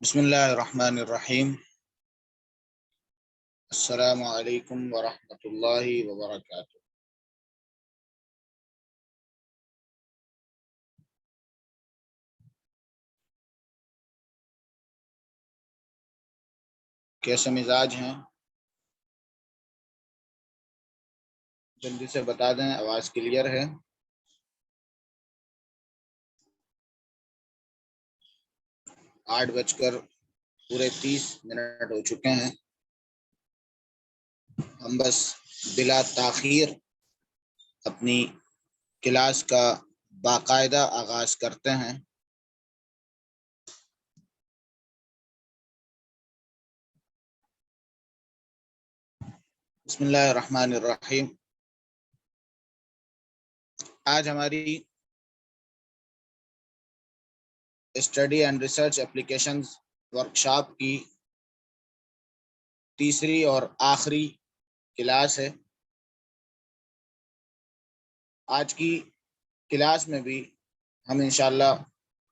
بسم اللہ الرحمن الرحیم۔ السلام علیکم ورحمۃ اللہ وبرکاتہ۔ کیسے مزاج ہیں؟ جلدی سے بتا دیں، آواز کلیئر ہے؟ 8:30 ہو چکے ہیں۔ ہم بس بلا تاخیر اپنی کلاس کا باقاعدہ آغاز کرتے ہیں۔ بسم اللہ الرحمن الرحیم۔ آج ہماری study and research applications workshop کی تیسری اور آخری کلاس ہے۔ آج کی کلاس میں بھی ہم انشاءاللہ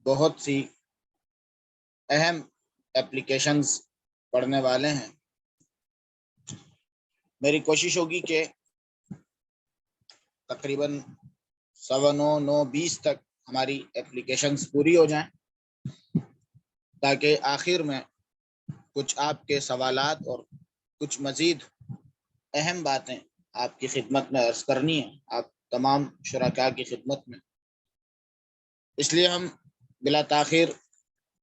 بہت سی اہم اپلیکیشنز پڑھنے والے ہیں۔ میری کوشش ہوگی کہ تقریباً 9:20 تک ہماری اپلیکیشنز پوری ہو جائیں، تاکہ آخر میں کچھ آپ کے سوالات اور کچھ مزید اہم باتیں آپ کی خدمت میں عرض کرنی ہیں، آپ تمام شرکاء کی خدمت میں۔ اس لیے ہم بلا تاخیر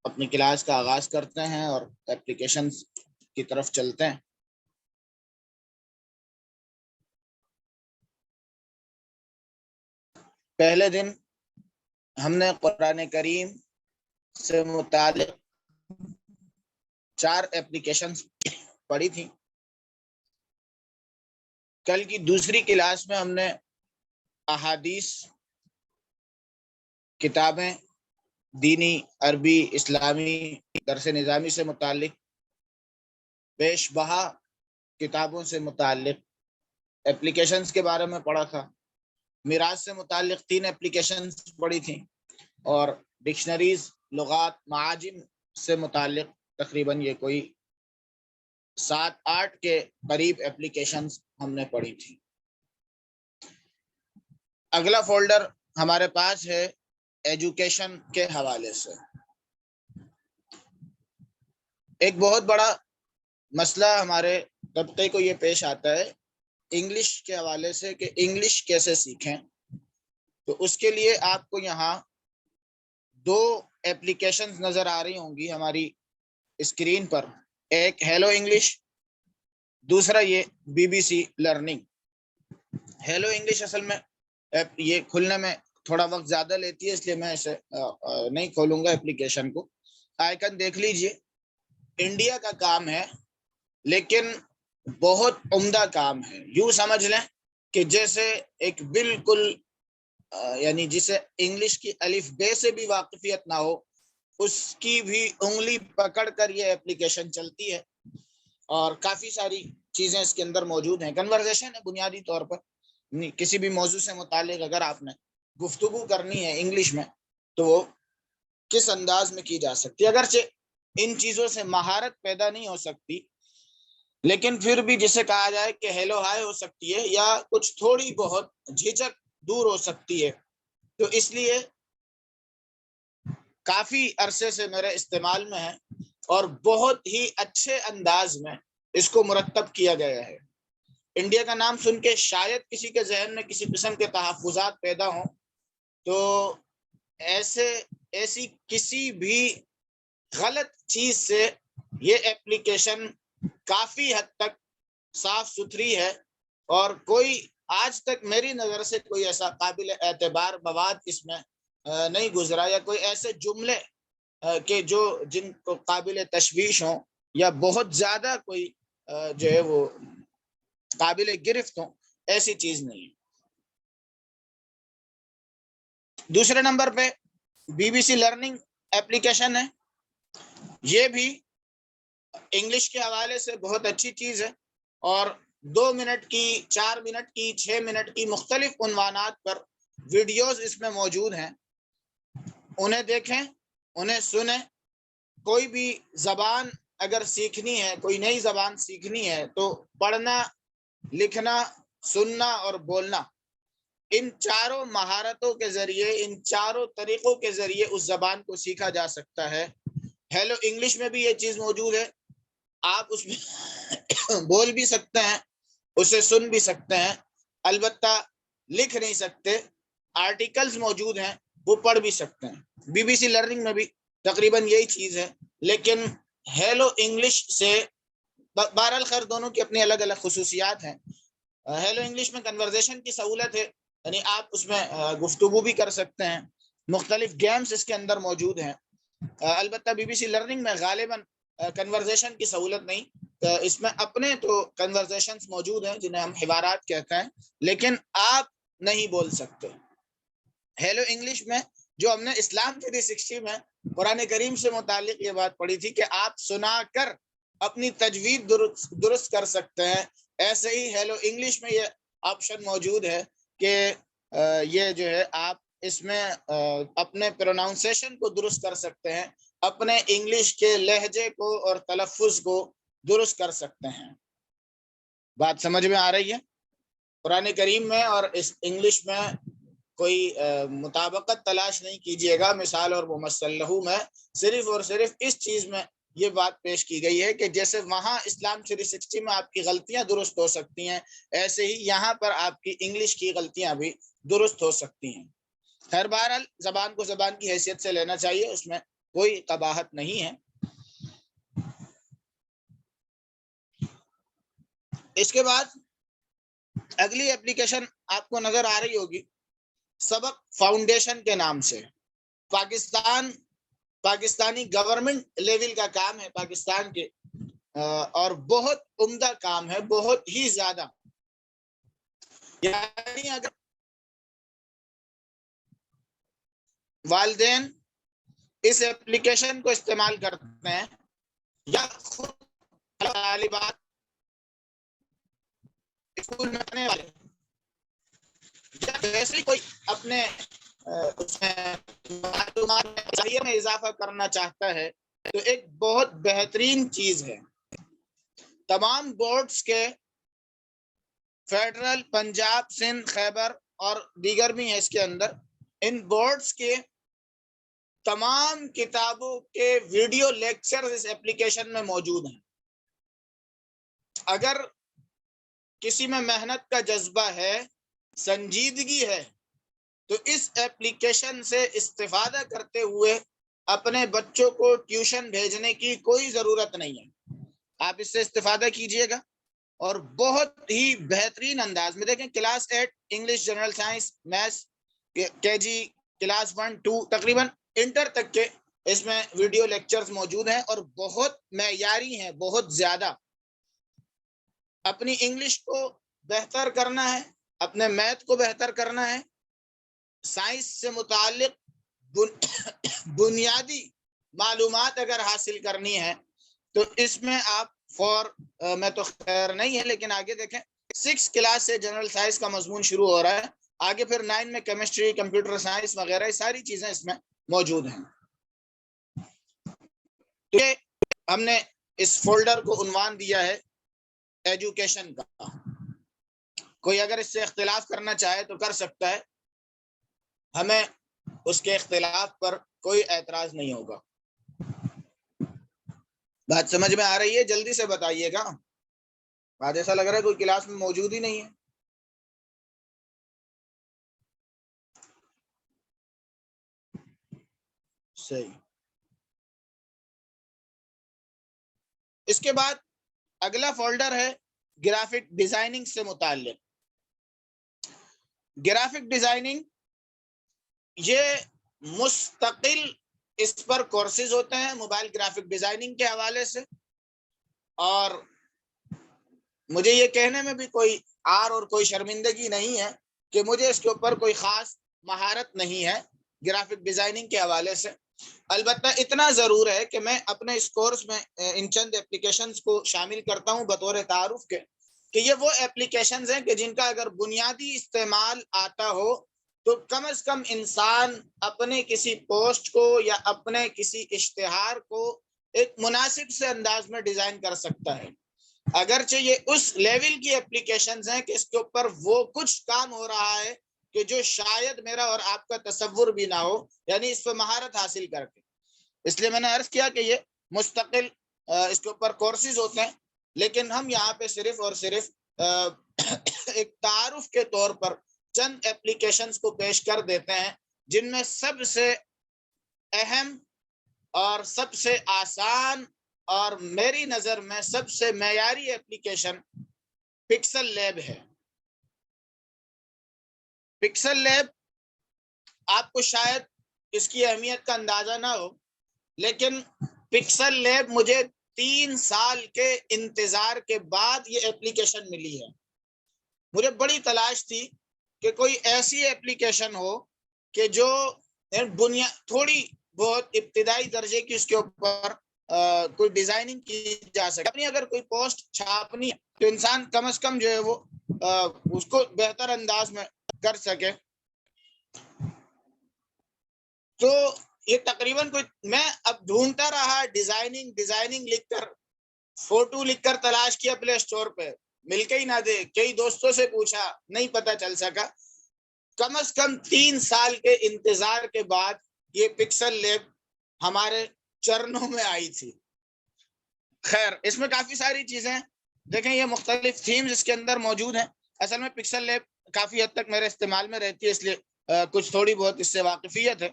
اپنی کلاس کا آغاز کرتے ہیں اور اپلیکیشنز کی طرف چلتے ہیں۔ پہلے دن ہم نے قرآن کریم سے متعلق 4 اپلیکیشنز پڑھی تھی۔ کل کی دوسری کلاس میں ہم نے احادیث، کتابیں، دینی، عربی، اسلامی، درس نظامی سے متعلق، پیش بہا کتابوں سے متعلق اپلیکیشنز کے بارے میں پڑھا تھا۔ میراث سے متعلق 3 اپلیکیشنز پڑھی تھیں، اور ڈکشنریز، لغات، معاجم سے متعلق تقریباً یہ کوئی 7-8 کے قریب اپلیکیشنز ہم نے پڑھی تھی۔ اگلا فولڈر ہمارے پاس ہے ایجوکیشن کے حوالے سے۔ ایک بہت بڑا مسئلہ ہمارے طبقے کو یہ پیش آتا ہے انگلش کے حوالے سے کہ انگلش کیسے سیکھیں۔ تو اس کے لیے آپ کو یہاں 2 اپلیکیشنز نظر آ رہی ہوں گی ہماری اسکرین پر، ایک ہیلو انگلش، دوسرا یہ BBC لرننگ۔ ہیلو انگلش اصل میں یہ کھلنے میں تھوڑا وقت زیادہ لیتی ہے، اس لیے میں اسے نہیں کھولوں گا اپلیکیشن کو۔ آئیکن دیکھ لیجئے، انڈیا کا کام ہے لیکن بہت عمدہ کام ہے۔ یوں سمجھ لیں کہ جیسے ایک بالکل یعنی جسے انگلش کی الف بے سے بھی واقفیت نہ ہو، اس کی بھی انگلی پکڑ کر یہ اپلیکیشن چلتی ہے، اور کافی ساری چیزیں اس کے اندر موجود ہیں۔ کنورزیشن ہے بنیادی طور پر، کسی بھی موضوع سے متعلق اگر آپ نے گفتگو کرنی ہے انگلش میں تو وہ کس انداز میں کی جا سکتی ہے۔ اگرچہ ان چیزوں سے مہارت پیدا نہیں ہو سکتی، لیکن پھر بھی جسے کہا جائے کہ ہیلو ہائے ہو سکتی ہے، یا کچھ تھوڑی بہت جھجک دور ہو سکتی ہے۔ تو اس لیے کافی عرصے سے میرے استعمال میں ہے، اور بہت ہی اچھے انداز میں اس کو مرتب کیا گیا ہے۔ انڈیا کا نام سن کے شاید کسی کے ذہن میں کسی قسم کے تحفظات پیدا ہوں، تو ایسی کسی بھی غلط چیز سے یہ اپلیکیشن کافی حد تک صاف ستھری ہے، اور کوئی آج تک میری نظر سے کوئی ایسا قابل اعتبار مواد اس میں نہیں گزرا، یا کوئی ایسے جملے کہ جن کو قابل تشویش ہوں، یا بہت زیادہ کوئی جو ہے وہ قابل گرفت ہوں، ایسی چیز نہیں ہے۔ دوسرے نمبر پہ BBC لرننگ اپلیکیشن ہے۔ یہ بھی انگلش کے حوالے سے بہت اچھی چیز ہے، اور 2 منٹ کی، 4 منٹ کی، 6 منٹ کی مختلف عنوانات پر ویڈیوز اس میں موجود ہیں۔ انہیں دیکھیں، انہیں سنیں، کوئی بھی زبان اگر سیکھنی ہے، کوئی نئی زبان سیکھنی ہے، تو پڑھنا، لکھنا، سننا اور بولنا، ان چاروں مہارتوں کے ذریعے، ان چاروں طریقوں کے ذریعے اس زبان کو سیکھا جا سکتا ہے۔ ہیلو انگلش میں بھی یہ چیز موجود ہے، آپ اس میں بول بھی سکتے ہیں، اسے سن بھی سکتے ہیں، البتہ لکھ نہیں سکتے۔ آرٹیکلز موجود ہیں، وہ پڑھ بھی سکتے ہیں۔ بی بی سی لرننگ میں بھی تقریباً یہی چیز ہے، لیکن ہیلو انگلش سے بہرحال خیر دونوں کی اپنی الگ الگ خصوصیات ہیں۔ ہیلو انگلش میں کنورزیشن کی سہولت ہے، یعنی آپ اس میں گفتگو بھی کر سکتے ہیں، مختلف گیمز اس کے اندر موجود ہیں۔ البتہ بی بی سی لرننگ میں غالباً کنورزیشن کی سہولت نہیں، اس میں اپنے تو کنورزیشنز موجود ہیں جنہیں ہم حوارات کہتے ہیں، لیکن آپ نہیں بول سکتے۔ ہیلو انگلش میں جو ہم نے اسلام 360 میں قرآن کریم سے متعلق یہ بات پڑھی تھی کہ آپ سنا کر اپنی تجوید درست کر سکتے ہیں، ایسے ہی ہیلو انگلش میں یہ آپشن موجود ہے کہ یہ جو ہے آپ اس میں اپنے پروناؤنسیشن کو درست کر سکتے ہیں، اپنے انگلش کے لہجے کو اور تلفظ کو درست کر سکتے ہیں۔ بات سمجھ میں آ رہی ہے؟ قرآن کریم میں اور اس انگلش میں کوئی مطابقت تلاش نہیں کیجیے گا۔ مثال اور ممثل لہو میں صرف اور صرف اس چیز میں یہ بات پیش کی گئی ہے کہ جیسے وہاں اسلام 360 میں آپ کی غلطیاں درست ہو سکتی ہیں، ایسے ہی یہاں پر آپ کی انگلش کی غلطیاں بھی درست ہو سکتی ہیں۔ خیر بہرحال زبان کو زبان کی حیثیت سے لینا چاہیے، اس میں کوئی قباحت نہیں ہے۔ اس کے بعد اگلی اپلیکیشن آپ کو نظر آ رہی ہوگی، سبق فاؤنڈیشن کے نام سے۔ پاکستانی گورنمنٹ لیول کا کام ہے پاکستان کے، اور بہت عمدہ کام ہے، بہت ہی زیادہ۔ یعنی اگر والدین اس ایپلیکیشن کو استعمال کرتے ہیں یا خود طالبات اسکول میں پڑھنے والے یا ویسے کوئی اپنے اس میں معلومات میں اضافہ کرنا چاہتا ہے تو ایک بہت بہترین چیز ہے۔ تمام بورڈز کے، فیڈرل، پنجاب، سندھ، خیبر اور دیگر بھی ہیں اس کے اندر، ان بورڈز کے تمام کتابوں کے ویڈیو لیکچر اس ایپلیکیشن میں موجود ہیں۔ اگر کسی میں محنت کا جذبہ ہے، سنجیدگی ہے، تو اس ایپلیکیشن سے استفادہ کرتے ہوئے اپنے بچوں کو ٹیوشن بھیجنے کی کوئی ضرورت نہیں ہے۔ آپ اس سے استفادہ کیجئے گا اور بہت ہی بہترین انداز میں۔ دیکھیں class 8 English, general science, maths, کے جی کلاس 1 2 تقریباً انٹر تک کے اس میں ویڈیو لیکچرز موجود ہیں اور بہت معیاری ہیں، بہت زیادہ۔ اپنی انگلش کو بہتر کرنا ہے، اپنے میتھ کو بہتر کرنا ہے، سائنس سے متعلق بنیادی معلومات اگر حاصل کرنی ہے تو اس میں آپ میں تو خیر نہیں ہے لیکن آگے دیکھیں 6 کلاس سے جنرل سائنس کا مضمون شروع ہو رہا ہے، آگے پھر 9 میں کیمسٹری، کمپیوٹر سائنس وغیرہ، یہ ساری چیزیں اس میں موجود ہیں۔ تو یہ ہم نے اس فولڈر کو عنوان دیا ہے ایجوکیشن کا۔ کوئی اگر اس سے اختلاف کرنا چاہے تو کر سکتا ہے، ہمیں اس کے اختلاف پر کوئی اعتراض نہیں ہوگا۔ بات سمجھ میں آ رہی ہے؟ جلدی سے بتائیے گا، بات ایسا لگ رہا ہے کوئی کلاس میں موجود ہی نہیں ہے۔ صحیح۔ اس کے بعد اگلا فولڈر ہے گرافک ڈیزائننگ سے متعلق۔ گرافک ڈیزائننگ یہ مستقل اس پر کورسز ہوتے ہیں موبائل گرافک ڈیزائننگ کے حوالے سے، اور مجھے یہ کہنے میں بھی کوئی عار اور کوئی شرمندگی نہیں ہے کہ مجھے اس کے اوپر کوئی خاص مہارت نہیں ہے گرافک ڈیزائننگ کے حوالے سے۔ البتہ اتنا ضرور ہے کہ میں اپنے اس کورس میں ان چند اپلیکیشنز کو شامل کرتا ہوں بطور تعارف کے، کہ یہ وہ اپلیکیشنز ہیں کہ جن کا اگر بنیادی استعمال آتا ہو تو کم از کم انسان اپنے کسی پوسٹ کو یا اپنے کسی اشتہار کو ایک مناسب سے انداز میں ڈیزائن کر سکتا ہے. اگرچہ یہ اس لیول کی اپلیکیشنز ہیں کہ اس کے اوپر وہ کچھ کام ہو رہا ہے کہ جو شاید میرا اور آپ کا تصور بھی نہ ہو، یعنی اس پہ مہارت حاصل کر کے. اس لیے میں نے عرض کیا کہ یہ مستقل اس کے اوپر کورسز ہوتے ہیں، لیکن ہم یہاں پہ صرف اور صرف ایک تعارف کے طور پر چند اپلیکیشنز کو پیش کر دیتے ہیں، جن میں سب سے اہم اور سب سے آسان اور میری نظر میں سب سے معیاری اپلیکیشن پکسل لیب ہے. پکسل لیب آپ کو شاید اس کی اہمیت کا اندازہ نہ ہو، لیکن پکسل لیب مجھے 3 سال کے انتظار کے بعد یہ اپلیکیشن ملی ہے. مجھے بڑی تلاش تھی کہ کوئی ایسی اپلیکیشن ہو کہ جو تھوڑی بہت ابتدائی درجے کی اس کے اوپر کوئی ڈیزائننگ کی جا سکے. اپنی اگر کوئی پوسٹ چھاپنی ہے تو انسان کم از کم جو ہے وہ اس کو بہتر انداز میں کر سکے. تو یہ تقریباً کوئی میں اب ڈھونڈتا رہا ڈیزائننگ لکھ کر، فوٹو لکھ کر تلاش کیا پلے اسٹور پہ، مل کے ہی نہ دے. کئی دوستوں سے پوچھا، نہیں پتہ چل سکا. کم از کم 3 سال کے انتظار کے بعد یہ پکسل لیب ہمارے چرنوں میں آئی تھی. خیر، اس میں کافی ساری چیزیں دیکھیں، یہ مختلف تھیمز اس کے اندر موجود ہیں. اصل میں پکسل لیب کافی حد تک میرے استعمال میں رہتی ہے، اس لیے کچھ تھوڑی بہت اس سے واقفیت ہے.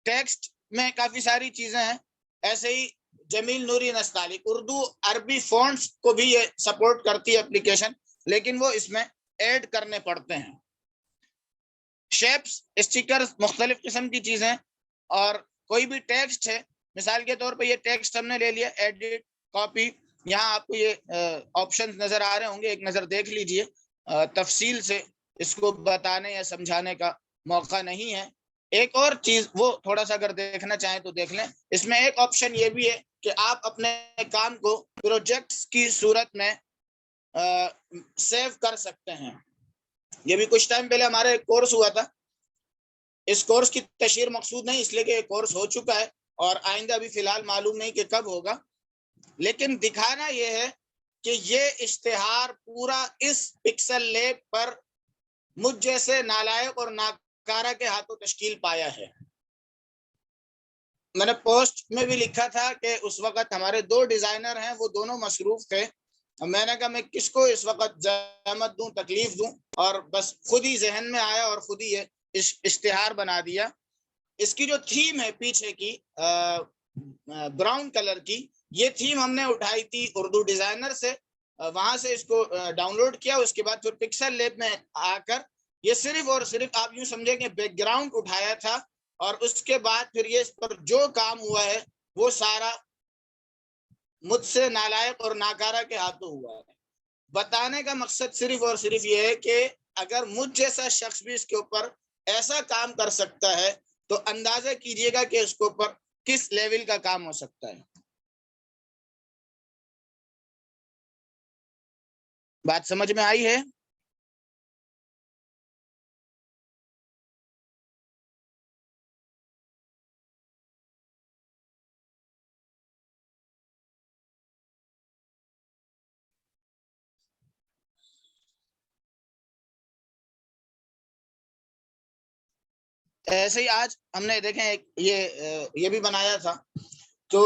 ٹیکسٹ میں کافی ساری چیزیں ہیں. ایسے ہی جمیل نوری نستعلیق اردو عربی فونٹس کو بھی یہ سپورٹ کرتی ہے اپلیکیشن، لیکن وہ اس میں ایڈ کرنے پڑتے ہیں. شیپس، اسٹیکرز، مختلف قسم کی چیزیں، اور کوئی بھی ٹیکسٹ ہے، مثال کے طور پہ یہ ٹیکسٹ ہم نے لے لیا، ایڈٹ، کاپی. یہاں آپ کو یہ آپشنز نظر آ رہے ہوں گے، ایک نظر دیکھ لیجئے. تفصیل سے اس کو بتانے یا سمجھانے کا موقع نہیں ہے. ایک اور چیز وہ تھوڑا سا اگر دیکھنا چاہیں تو دیکھ لیں. اس میں ایک آپشن یہ بھی ہے کہ آپ اپنے کام کو پروجیکٹس کی صورت میں سیو کر سکتے ہیں. یہ بھی کچھ ٹائم پہلے ہمارا ایک کورس ہوا تھا. اس کورس کی تشہیر مقصود نہیں، اس لیے کہ ایک کورس ہو چکا ہے اور آئندہ ابھی فی الحال معلوم نہیں کہ کب ہوگا. لیکن دکھانا یہ ہے کہ یہ اشتہار پورا اس پکسل لیب پر مجھ جیسے نالائق اور ناکارہ کے ہاتھوں تشکیل پایا ہے. میں نے پوسٹ میں بھی لکھا تھا کہ اس وقت ہمارے 2 ڈیزائنر ہیں، وہ دونوں مصروف تھے. میں نے کہا میں کس کو اس وقت زحمت دوں، تکلیف دوں، اور بس خود ہی ذہن میں آیا اور خود ہی یہ اشتہار بنا دیا. اس کی جو تھیم ہے پیچھے کی براؤن کلر کی، یہ تھیم ہم نے اٹھائی تھی اردو ڈیزائنر سے. وہاں سے اس کو ڈاؤن لوڈ کیا. اس کے بعد پھر پکسل لیب میں آ کر یہ صرف اور صرف آپ یوں سمجھیں کہ بیک گراؤنڈ اٹھایا تھا، اور اس کے بعد پھر یہ اس پر جو کام ہوا ہے وہ سارا مجھ سے نالائق اور ناکارہ کے ہاتھوں ہوا ہے. بتانے کا مقصد صرف اور صرف یہ ہے کہ اگر مجھ جیسا شخص بھی اس کے اوپر ایسا کام کر سکتا ہے تو اندازہ کیجئے گا کہ اس کے اوپر کس لیول کا کام ہو سکتا ہے. بات سمجھ میں آئی ہے؟ ایسے ہی آج ہم نے دیکھیں یہ بھی بنایا تھا. تو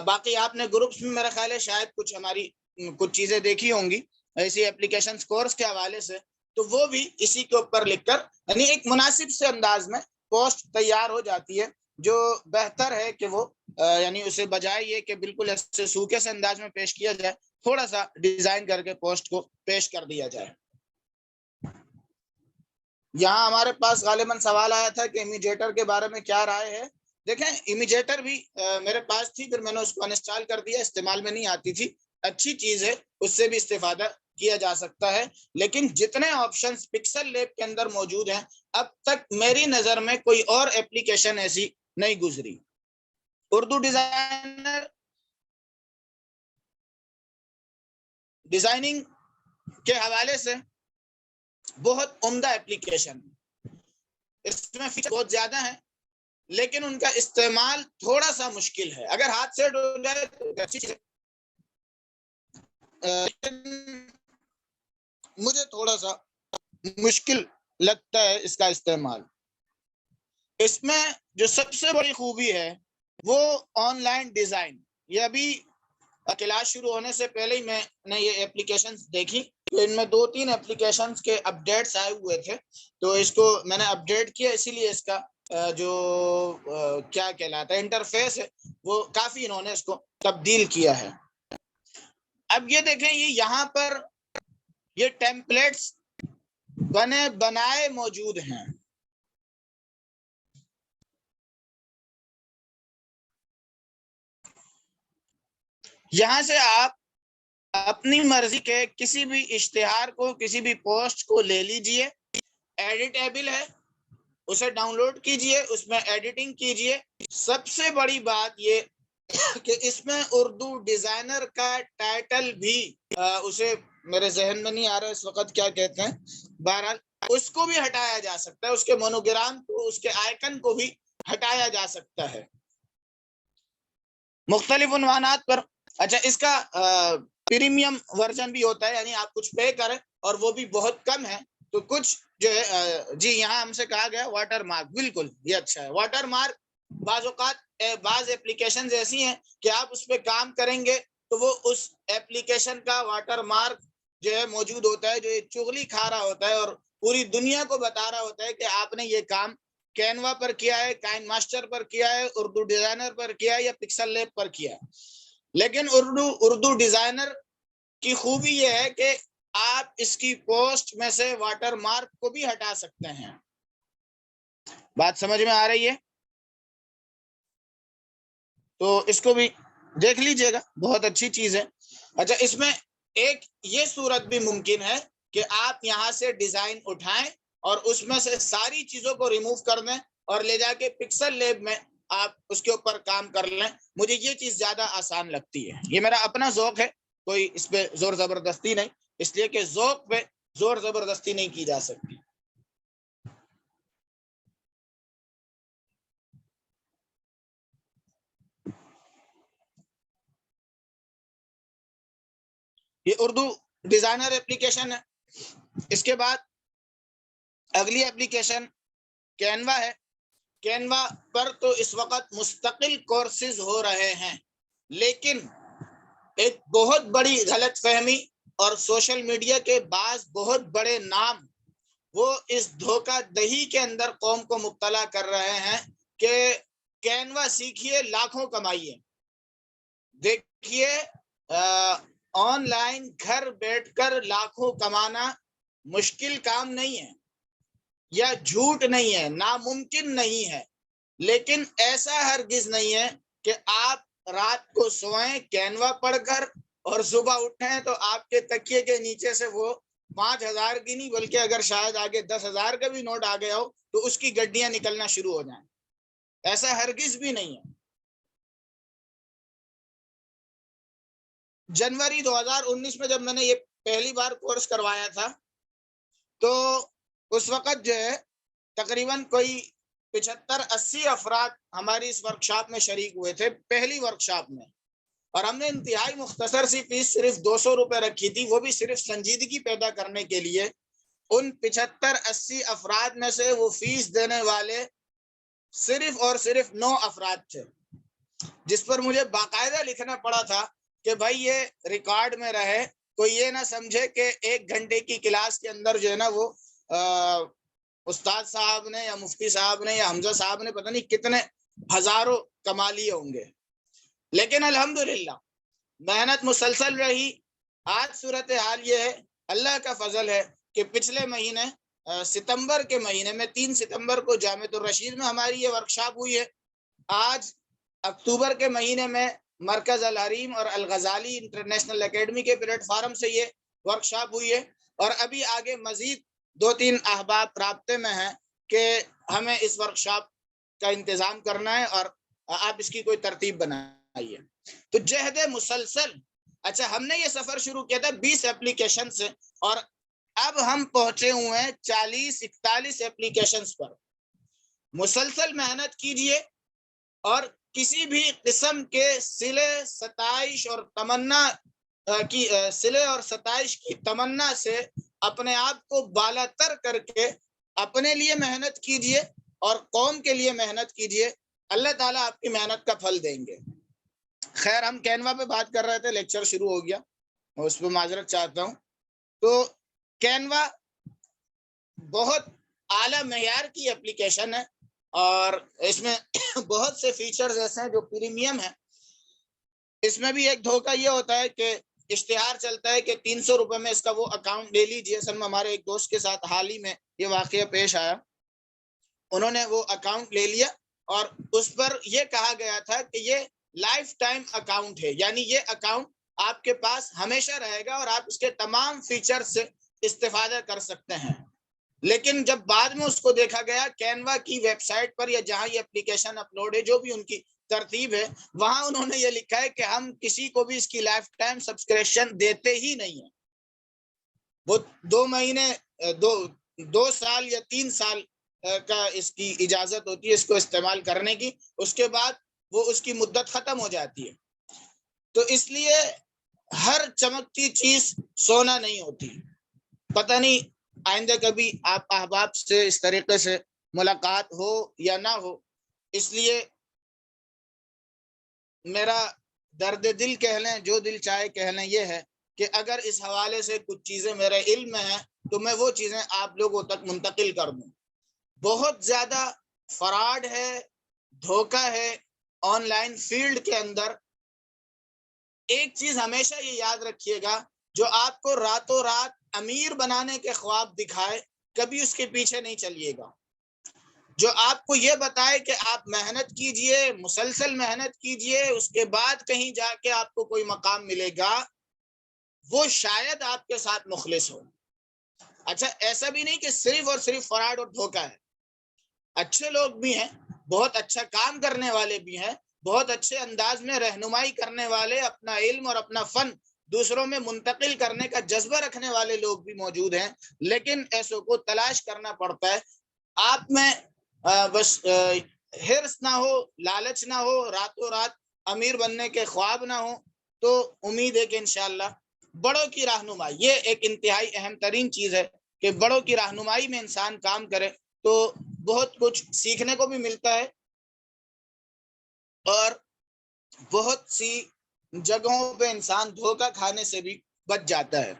باقی آپ نے گروپس میں میرا خیال ہے شاید کچھ چیزیں دیکھی ہوں گی ایسی اپلیکیشنز کورس کے حوالے سے. تو وہ بھی اسی کے اوپر لکھ کر یعنی ایک مناسب سے انداز میں پوسٹ تیار ہو جاتی ہے، جو بہتر ہے کہ وہ یعنی اسے بجائے یہ کہ بالکل ایسے سوکھے سے انداز میں پیش کیا جائے، تھوڑا سا ڈیزائن کر کے پوسٹ کو پیش کر دیا جائے. یہاں ہمارے پاس غالباً سوال آیا تھا کہ امیجیٹر کے بارے میں کیا رائے ہے. دیکھیں، امیجیٹر بھی میرے پاس تھی، پھر میں نے اس کو انسٹال کر دیا، استعمال میں نہیں آتی تھی. اچھی چیز ہے، اس سے بھی استفادہ کیا جا سکتا ہے. لیکن جتنے آپشنز پکسل لیب کے اندر موجود ہیں، اب تک میری نظر میں کوئی اور اپلیکیشن ایسی نہیں گزری. اردو ڈیزائننگ کے حوالے سے بہت عمدہ اپلیکیشن. اس میں فیچر بہت زیادہ ہیں. لیکن ان کا استعمال تھوڑا سا مشکل ہے. اگر ہاتھ سے ہو جائے تو اچھی چیز ہے، مجھے تھوڑا سا مشکل لگتا ہے اس کا استعمال. اس میں جو سب سے بڑی خوبی ہے وہ آن لائن ڈیزائن. یہ ابھی کلاس شروع ہونے سے پہلے ہی میں نے یہ اپلیکیشنز دیکھی، تو ان میں 2-3 اپلیکیشنز کے اپڈیٹس آئے ہوئے تھے، تو اس کو میں نے اپڈیٹ کیا. اسی لیے اس کا جو کیا کہلاتا ہے انٹرفیس ہے وہ کافی انہوں نے اس کو تبدیل کیا ہے. اب یہ دیکھیں، یہ یہاں پر یہ ٹیمپلیٹس بنائے موجود ہیں. یہاں سے آپ اپنی مرضی کے کسی بھی اشتہار کو، کسی بھی پوسٹ کو لے لیجئے، ایڈیٹیبل ہے، اسے ڈاؤن لوڈ کیجئے، اس میں ایڈیٹنگ کیجئے. سب سے بڑی بات یہ کہ اس میں اردو ڈیزائنر کا ٹائٹل بھی اسے میرے ذہن میں نہیں آ رہا اس وقت کیا کہتے ہیں، بہرحال اس کو بھی ہٹایا جا سکتا ہے، اس کے مونوگرام کو، اس کے آئیکن کو بھی ہٹایا جا سکتا ہے مختلف عنوانات پر. اچھا، اس کا پریمیم ورژن بھی ہوتا ہے، یعنی آپ کچھ پے کریں اور وہ بھی بہت کم ہے. تو کچھ جو ہے جی یہاں ہم سے کہا گیا واٹر مارک، بالکل یہ اچھا ہے. واٹر مارک بعض اوقات بعض اپلیکیشنز ایسی ہیں کہ آپ اس پہ کام کریں گے تو وہ اس اپلیکیشن کا واٹر مارک جو ہے موجود ہوتا ہے، جو یہ چغلی کھا رہا ہوتا ہے اور پوری دنیا کو بتا رہا ہوتا ہے کہ آپ نے یہ کام کینوا پر کیا ہے، کائن ماسٹر پر کیا ہے، اردو ڈیزائنر پر کیا ہے یا پکسل لیب پر کیا ہے. لیکن اردو ڈیزائنر کی خوبی یہ ہے کہ آپ اس کی پوسٹ میں سے واٹر مارک کو بھی ہٹا سکتے ہیں. بات سمجھ میں آ رہی ہے؟ تو اس کو بھی دیکھ لیجئے گا، بہت اچھی چیز ہے. اچھا، اس میں ایک یہ صورت بھی ممکن ہے کہ آپ یہاں سے ڈیزائن اٹھائیں اور اس میں سے ساری چیزوں کو ریموو کر دیں اور لے جا کے پکسل لیب میں آپ اس کے اوپر کام کر لیں. مجھے یہ چیز زیادہ آسان لگتی ہے، یہ میرا اپنا ذوق ہے، کوئی اس پہ زور زبردستی نہیں، اس لیے کہ ذوق پہ زور زبردستی نہیں کی جا سکتی. یہ اردو ڈیزائنر اپلیکیشن ہے. اس کے بعد اگلی اپلیکیشن کینوا ہے. کینوا پر تو اس وقت مستقل کورسز ہو رہے ہیں، لیکن ایک بہت بڑی غلط فہمی اور سوشل میڈیا کے بعض بہت بڑے نام وہ اس دھوکہ دہی کے اندر قوم کو مبتلا کر رہے ہیں کہ کینوا سیکھیے، لاکھوں کمائیے. دیکھیے، آن لائن گھر بیٹھ کر لاکھوں کمانا مشکل کام نہیں ہے یا جھوٹ نہیں ہے، ناممکن نہیں ہے، لیکن ایسا ہرگز نہیں ہے کہ آپ رات کو سوئیں کینوا پڑھ کر اور صبح اٹھیں تو آپ کے تکیے کے نیچے سے وہ 5,000 کی نہیں بلکہ اگر شاید آگے 10,000 کا بھی نوٹ آ گیا ہو تو اس کی گڈیاں نکلنا شروع ہو جائیں. ایسا ہرگز بھی نہیں ہے. جنوری 2019 میں جب میں نے یہ پہلی بار کورس کروایا تھا تو اس وقت جو ہے تقریباً کوئی 75-80 افراد ہماری اس ورکشاپ میں شریک ہوئے تھے، پہلی ورکشاپ میں، اور ہم نے انتہائی مختصر سی فیس صرف 200 روپے رکھی تھی، وہ بھی صرف سنجیدگی پیدا کرنے کے لیے. ان 75-80 افراد میں سے وہ فیس دینے والے صرف اور صرف 9 افراد تھے، جس پر مجھے باقاعدہ لکھنا پڑا تھا کہ بھائی یہ ریکارڈ میں رہے، کوئی یہ نہ سمجھے کہ 1 گھنٹے کی کلاس کے اندر جو ہے نا وہ استاد صاحب نے یا مفتی صاحب نے یا حمزہ صاحب نے پتہ نہیں کتنے ہزاروں کما لیے ہوں گے. لیکن الحمدللہ محنت مسلسل رہی. آج صورتحال یہ ہے، اللہ کا فضل ہے کہ پچھلے مہینے ستمبر کے مہینے میں 3 ستمبر کو جامعۃ الرشید میں ہماری یہ ورکشاپ ہوئی ہے. آج اکتوبر کے مہینے میں مرکز الحریم اور الغزالی انٹرنیشنل اکیڈمی کے پلیٹ فارم سے یہ ورکشاپ ہوئی ہے، اور ابھی آگے مزید 2-3 احباب رابطے میں ہیں کہ ہمیں اس ورکشاپ کا انتظام کرنا ہے اور آپ اس کی کوئی ترتیب بنائیے. تو جہد مسلسل. اچھا، ہم نے یہ سفر شروع کیا تھا 20 اپلیکیشن سے اور اب ہم پہنچے ہوئے ہیں 40-41 اپلیکیشنز پر. مسلسل محنت کیجئے اور کسی بھی قسم کے صلے ستائش اور تمنا کی تمنا سے اپنے آپ کو بالا تر کر کے اپنے لیے محنت کیجئے اور قوم کے لیے محنت کیجئے. اللہ تعالیٰ آپ کی محنت کا پھل دیں گے. خیر، ہم کینوا پہ بات کر رہے تھے، لیکچر شروع ہو گیا، میں اس پہ معذرت چاہتا ہوں. تو کینوا بہت اعلیٰ معیار کی اپلیکیشن ہے اور اس میں بہت سے فیچرز ایسے ہیں جو پریمیم ہیں. اس میں بھی ایک دھوکہ یہ ہوتا ہے کہ اشتہار چلتا ہے کہ 300 روپے میں اس کا وہ اکاؤنٹ لے لیجئے. اصل میں ہمارے ایک دوست کے ساتھ حال ہی میں یہ واقعہ پیش آیا. انہوں نے وہ اکاؤنٹ لے لیا اور اس پر یہ کہا گیا تھا کہ یہ لائف ٹائم اکاؤنٹ ہے، یعنی یہ اکاؤنٹ آپ کے پاس ہمیشہ رہے گا اور آپ اس کے تمام فیچر سے استفادہ کر سکتے ہیں. لیکن جب بعد میں اس کو دیکھا گیا کینوا کی ویب سائٹ پر یا جہاں یہ اپلیکیشن اپلوڈ ہے، جو بھی ان کی ترتیب ہے، وہاں انہوں نے یہ لکھا ہے کہ ہم کسی کو بھی اس کی لائف ٹائم سبسکرپشن دیتے ہی نہیں ہیں. وہ 2 مہینے 2 سال یا 3 سال کا اس کی اجازت ہوتی ہے اس کو استعمال کرنے کی، اس کے بعد وہ اس کی مدت ختم ہو جاتی ہے. تو اس لیے ہر چمکتی چیز سونا نہیں ہوتی. پتہ نہیں آئندہ کبھی آپ احباب سے اس طریقے سے ملاقات ہو یا نہ ہو. اس لیے میرا درد دل کہہ لیں، جو دل چاہے کہہ لیں، یہ ہے کہ اگر اس حوالے سے کچھ چیزیں میرے علم میں ہیں تو میں وہ چیزیں آپ لوگوں تک منتقل کر دوں. بہت زیادہ فراڈ ہے، دھوکہ ہے آن لائن فیلڈ کے اندر. ایک چیز ہمیشہ یہ یاد رکھیے گا، جو آپ کو راتوں رات امیر بنانے کے خواب دکھائے کبھی اس کے پیچھے نہیں چلیے گا. جو آپ کو یہ بتائے کہ آپ محنت کیجئے، مسلسل محنت کیجئے، اس کے بعد کہیں جا کے آپ کو کوئی مقام ملے گا، وہ شاید آپ کے ساتھ مخلص ہو. اچھا، ایسا بھی نہیں کہ صرف اور صرف فراڈ اور دھوکہ ہے. اچھے لوگ بھی ہیں، بہت اچھا کام کرنے والے بھی ہیں، بہت اچھے انداز میں رہنمائی کرنے والے، اپنا علم اور اپنا فن دوسروں میں منتقل کرنے کا جذبہ رکھنے والے لوگ بھی موجود ہیں. لیکن ایسوں کو تلاش کرنا پڑتا ہے. آپ میں بس ہرس نہ ہو، لالچ نہ ہو، راتوں رات امیر بننے کے خواب نہ ہو، تو امید ہے کہ انشاءاللہ بڑوں کی رہنمائی، یہ ایک انتہائی اہم ترین چیز ہے کہ بڑوں کی رہنمائی میں انسان کام کرے تو بہت کچھ سیکھنے کو بھی ملتا ہے اور بہت سی جگہوں پہ انسان دھوکہ کھانے سے بھی بچ جاتا ہے.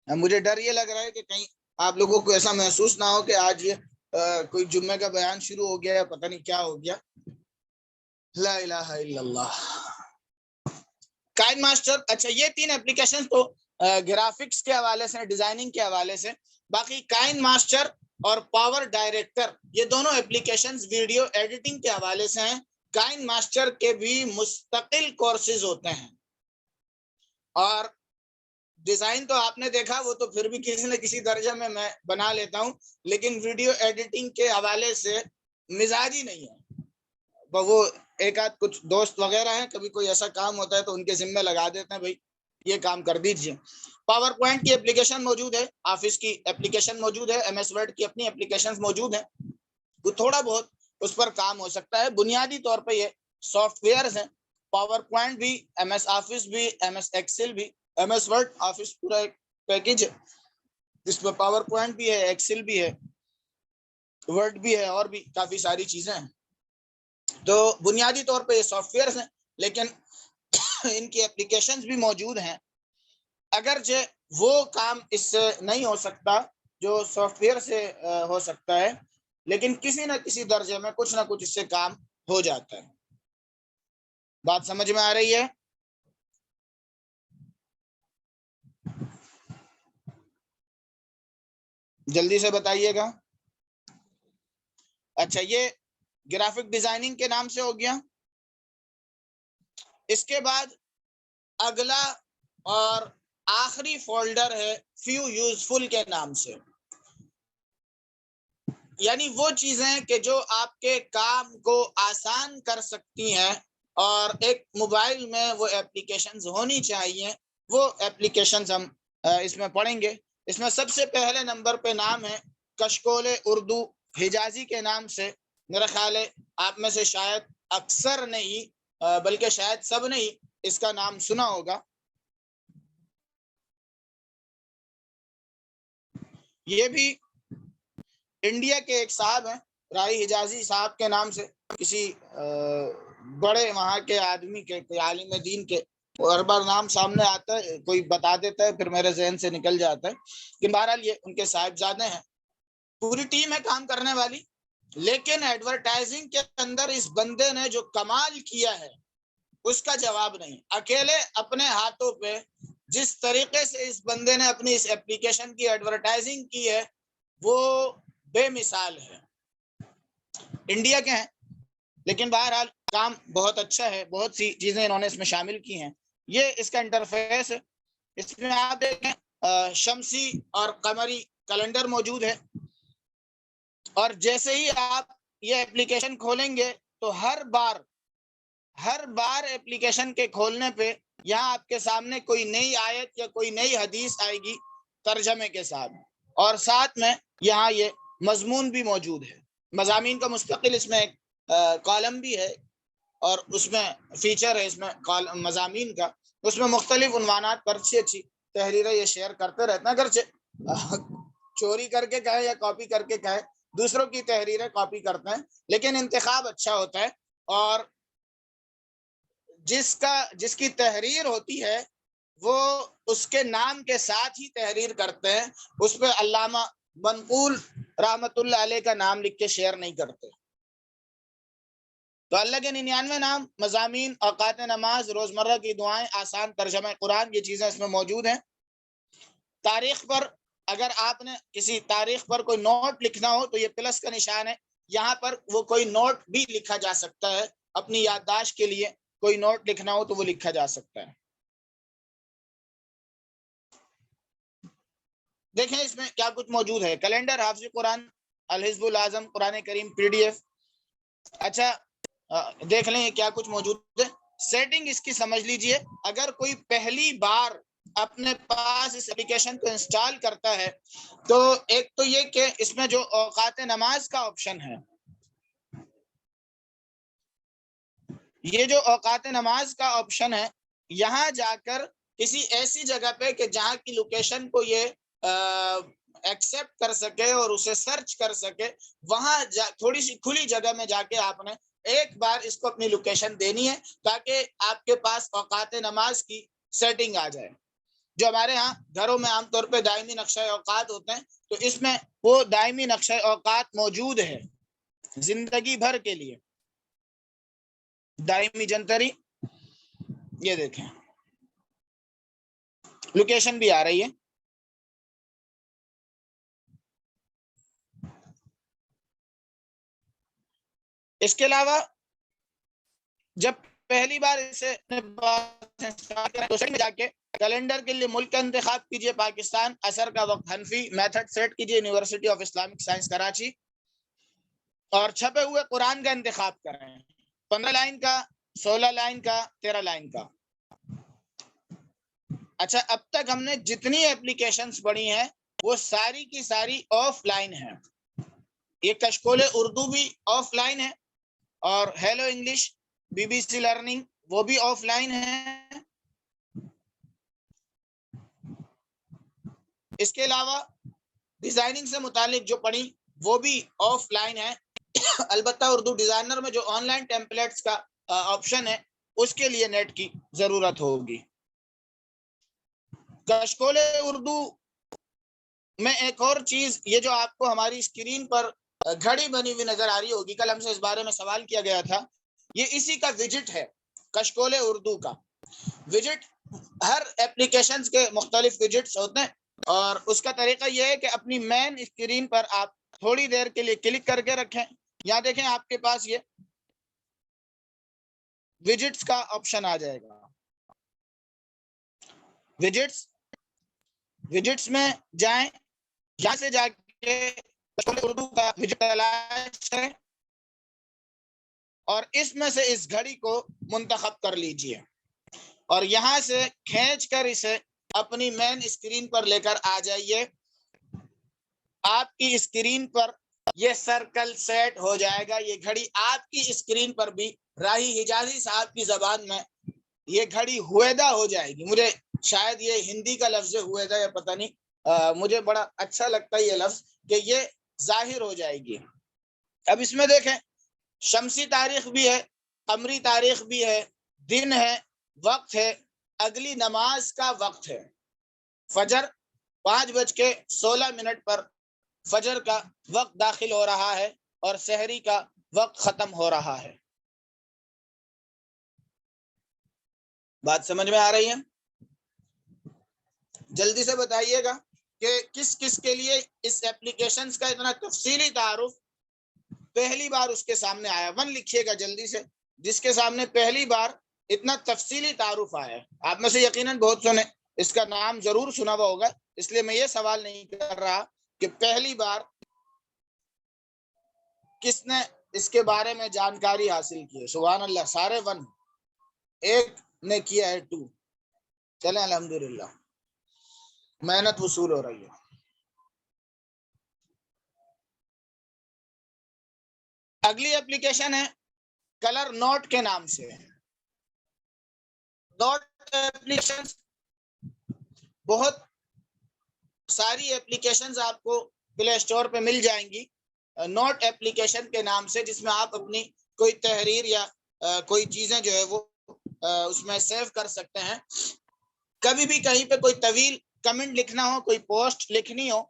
مجھے ڈر یہ لگ رہا ہے کہ کہیں آپ لوگوں کو ایسا محسوس نہ ہو کہ آج یہ کوئی جمعے کا بیان شروع ہو گیا ہے، پتہ نہیں کیا ہو گیا. لا الہ الا اللہ. کائن ماسٹر، اچھا یہ 3 اپلیکیشن تو گرافکس کے حوالے سے، ڈیزائننگ کے حوالے سے. باقی کائن ماسٹر اور پاور ڈائریکٹر، یہ دونوں اپلیکیشنز ویڈیو ایڈیٹنگ کے حوالے سے ہیں. کائن ماسٹر کے بھی مستقل کورسز ہوتے ہیں اور ڈیزائن تو آپ نے دیکھا، وہ تو پھر بھی کسی نہ کسی درجے میں بنا لیتا ہوں، لیکن ویڈیو ایڈیٹنگ کے حوالے سے مزاج ہی نہیں ہے. وہ ایک آدھ کچھ دوست وغیرہ ہیں، کبھی کوئی ایسا کام ہوتا ہے تو ان کے ذمہ لگا دیتے ہیں، بھائی یہ کام کر دیجئے. پاور پوائنٹ کی اپلیکیشن موجود ہے، آفس کی اپلیکیشن موجود ہے، ایم ایس ورڈ کی اپنی اپلیکیشن موجود ہیں. وہ تھوڑا بہت اس پر کام ہو سکتا ہے. بنیادی طور پہ یہ سافٹ ویئرز ہیں. پاور پوائنٹ بھی، ایم ایس آفس بھی، ایم ایس ایکسل بھی، ایم ایس ورڈ آفس پورا ایک پیکج ہے جس میں پاور پوائنٹ بھی ہے، ایکسل بھی ہے، ورڈ بھی ہے، اور بھی کافی ساری چیزیں ہیں. تو بنیادی طور پہ یہ سافٹ ویئرز ہیں، لیکن ان کی اپلیکیشنز بھی موجود ہیں. اگرچہ وہ کام اس سے نہیں ہو سکتا جو سافٹ ویئر سے ہو سکتا ہے، لیکن کسی نہ کسی درجے میں کچھ نہ کچھ اس سے کام ہو جاتا ہے. بات سمجھ میں آ رہی ہے؟ جلدی سے بتائیے گا. اچھا، یہ گرافک ڈیزائننگ کے نام سے ہو گیا. اس کے بعد اگلا اور آخری فولڈر ہے فیو یوزفل کے نام سے، یعنی وہ چیزیں کہ جو آپ کے کام کو آسان کر سکتی ہیں اور ایک موبائل میں وہ اپلیکیشنز ہونی چاہیے. وہ اپلیکیشنز ہم اس میں پڑھیں گے. اس میں سب سے پہلے نمبر پہ نام ہے کشکول اردو حجازی کے نام سے. میرا خیال ہے آپ میں سے شاید اکثر نہیں بلکہ شاید سب نے ہی اس کا نام سنا ہوگا. یہ بھی انڈیا کے ایک صاحب ہیں راہی حجازی صاحب کے نام سے, کسی بڑے وہاں کے آدمی کے, کوئی عالم دین کے, ہر بار نام سامنے آتا ہے, کوئی بتا دیتا ہے پھر میرے ذہن سے نکل جاتا ہے. کہ بہرحال یہ ان کے صاحبزادے ہیں, پوری ٹیم ہے کام کرنے والی. لیکن ایڈورٹائزنگ کے اندر اس بندے نے جو کمال کیا ہے اس کا جواب نہیں. اکیلے اپنے ہاتھوں پہ جس طریقے سے اس بندے نے اپنی اس ایپلیکیشن کی ایڈورٹائزنگ کی ہے وہ بے مثال ہے. انڈیا کے ہیں لیکن بہرحال کام بہت اچھا ہے, بہت سی چیزیں انہوں نے اس میں شامل کی ہیں. یہ اس کا انٹرفیس ہے. اس میں آپ دیکھیں شمسی اور قمری کیلنڈر موجود ہے, اور جیسے ہی آپ یہ ایپلیکیشن کھولیں گے تو ہر بار ایپلیکیشن کے کھولنے پہ یہاں آپ کے سامنے کوئی نئی آیت یا کوئی نئی حدیث آئے گی ترجمے کے ساتھ, اور ساتھ میں یہاں یہ مضمون بھی موجود ہے. مضامین کا مستقل اس میں ایک کالم بھی ہے, اور اس میں فیچر ہے اس میں مضامین کا. اس میں مختلف عنوانات پر اچھی تحریریں یہ شیئر کرتے رہتے ہیں, اگرچہ چوری کر کے کہیں یا کاپی کر کے کہیں, دوسروں کی تحریریں کاپی کرتے ہیں, لیکن انتخاب اچھا ہوتا ہے. اور جس کی تحریر ہوتی ہے وہ اس کے نام کے ساتھ ہی تحریر کرتے ہیں, اس پہ علامہ منقول رحمت اللہ علیہ کا نام لکھ کے شیئر نہیں کرتے. تو اللہ کے 99 نام, مضامین, اوقات نماز, روزمرہ کی دعائیں, آسان ترجمہ قرآن, یہ چیزیں اس میں موجود ہیں. تاریخ پر اگر آپ نے کسی تاریخ پر کوئی نوٹ لکھنا ہو تو یہ پلس کا نشان ہے, یہاں پر وہ کوئی نوٹ بھی لکھا جا سکتا ہے. اپنی یادداشت کے لیے کوئی نوٹ لکھنا ہو تو وہ لکھا جا سکتا ہے. دیکھیں اس میں کیا کچھ موجود ہے. کیلنڈر, حافظ قرآن, الحزب الاعظم, قرآن کریم PDF. اچھا دیکھ لیں کیا کچھ موجود ہے. سیٹنگ اس کی سمجھ لیجئے. اگر کوئی پہلی بار اپنے پاس اس اپلیکیشن کو انسٹال کرتا ہے تو ایک تو یہ کہ اس میں جو اوقات نماز کا آپشن ہے, یہ جو اوقات نماز کا آپشن ہے, یہاں جا کر کسی ایسی جگہ پہ کہ جہاں کی لوکیشن کو یہ ایکسپٹ کر سکے اور اسے سرچ کر سکے, وہاں تھوڑی سی کھلی جگہ میں جا کے آپ نے ایک بار اس کو اپنی لوکیشن دینی ہے تاکہ آپ کے پاس اوقات نماز کی سیٹنگ آ جائے. جو ہمارے ہاں گھروں میں عام طور پہ دائمی نقشہ اوقات ہوتے ہیں, تو اس میں وہ دائمی نقشہ اوقات موجود ہے زندگی بھر کے لیے. دائمی جنتری, یہ دیکھیں لوکیشن بھی آ رہی ہے. اس کے علاوہ جب پہلی بار اسے جا کے کیلنڈر کے لیے ملک کا انتخاب کیجئے پاکستان, اثر کا وقت حنفی, میتھڈ سیٹ کیجئے university of Islamic science Karachi, اور چھپے ہوئے قرآن کا انتخاب کریں, 15 لائن کا, 16 لائن کا, 13 لائن کا. اچھا اب تک ہم نے جتنی ایپلیکیشنز پڑھی ہیں وہ ساری کی ساری آف لائن ہیں. یہ کشکول اردو بھی آف لائن ہے, اور ہیلو انگلش, BBC لرننگ, وہ بھی آف لائن ہے. اس کے علاوہ ڈیزائننگ سے متعلق جو پڑھی وہ بھی آف لائن ہے. البتہ اردو ڈیزائنر میں جو آن لائن ٹیمپلیٹس کا آپشن ہے اس کے لیے نیٹ کی ضرورت ہوگی. کشکول اردو میں ایک اور چیز, یہ جو آپ کو ہماری اسکرین پر گھڑی بنی ہوئی نظر آ رہی ہوگی, کل ہم سے اس بارے میں سوال کیا گیا تھا, یہ اسی کا ویجٹ ہے. کشکول اردو کا ویجٹ, ہر ایپلیکیشنز کے مختلف ویجٹس ہوتے ہیں, اور اس کا طریقہ یہ ہے کہ اپنی مین اسکرین پر آپ تھوڑی دیر کے لیے کلک کر کے رکھیں. یہاں دیکھیں آپ کے پاس یہ ویجٹس کا آپشن آ جائے گا. ویجٹس میں جائیں, یہاں سے جا کے اردو کا ویجٹ تلاش کریں, اور اس میں سے اس گھڑی کو منتخب کر لیجئے, اور یہاں سے کھینچ کر اسے اپنی مین اسکرین پر لے کر آ جائیے. آپ کی اسکرین پر یہ سرکل سیٹ ہو جائے گا. یہ گھڑی آپ کی اسکرین پر بھی راہی حجازی صاحب کی زبان میں یہ گھڑی ہویدا ہو جائے گی. مجھے شاید یہ ہندی کا لفظ ہویدا یا پتہ نہیں, مجھے بڑا اچھا لگتا ہے یہ لفظ کہ یہ ظاہر ہو جائے گی. اب اس میں دیکھیں شمسی تاریخ بھی ہے, قمری تاریخ بھی ہے, دن ہے, وقت ہے, اگلی نماز کا وقت ہے. فجر 5:16 پر فجر کا وقت داخل ہو رہا ہے اور سحری کا وقت ختم ہو رہا ہے. بات سمجھ میں آ رہی ہے؟ جلدی سے بتائیے گا کہ کس کس کے لیے اس ایپلیکیشنز کا اتنا تفصیلی تعارف پہلی بار اس کے سامنے آیا. 1 لکھیے گا جلدی سے, جس کے سامنے پہلی بار اتنا تفصیلی تعارف آیا ہے. آپ میں سے یقیناً بہت سو نے اس کا نام ضرور سنا ہوا ہوگا, اس لیے میں یہ سوال نہیں کر رہا کہ پہلی بار کس نے اس کے بارے میں جانکاری حاصل کی ہے. سبحان اللہ, سارے 1, ایک نے کیا ہے 2. چلیں الحمدللہ, محنت وصول ہو رہی ہے. اگلی اپلیکیشن ہے کلر نوٹ کے نام سے. نوٹ اپلیکیشن بہت ساری اپلیکیشنز آپ کو پلے اسٹور پہ مل جائیں گی نوٹ اپلیکیشن کے نام سے, جس میں آپ اپنی کوئی تحریر یا کوئی چیزیں جو ہے وہ اس میں سیو کر سکتے ہیں. کبھی بھی کہیں پہ کوئی طویل کمنٹ لکھنا ہو, کوئی پوسٹ لکھنی ہو,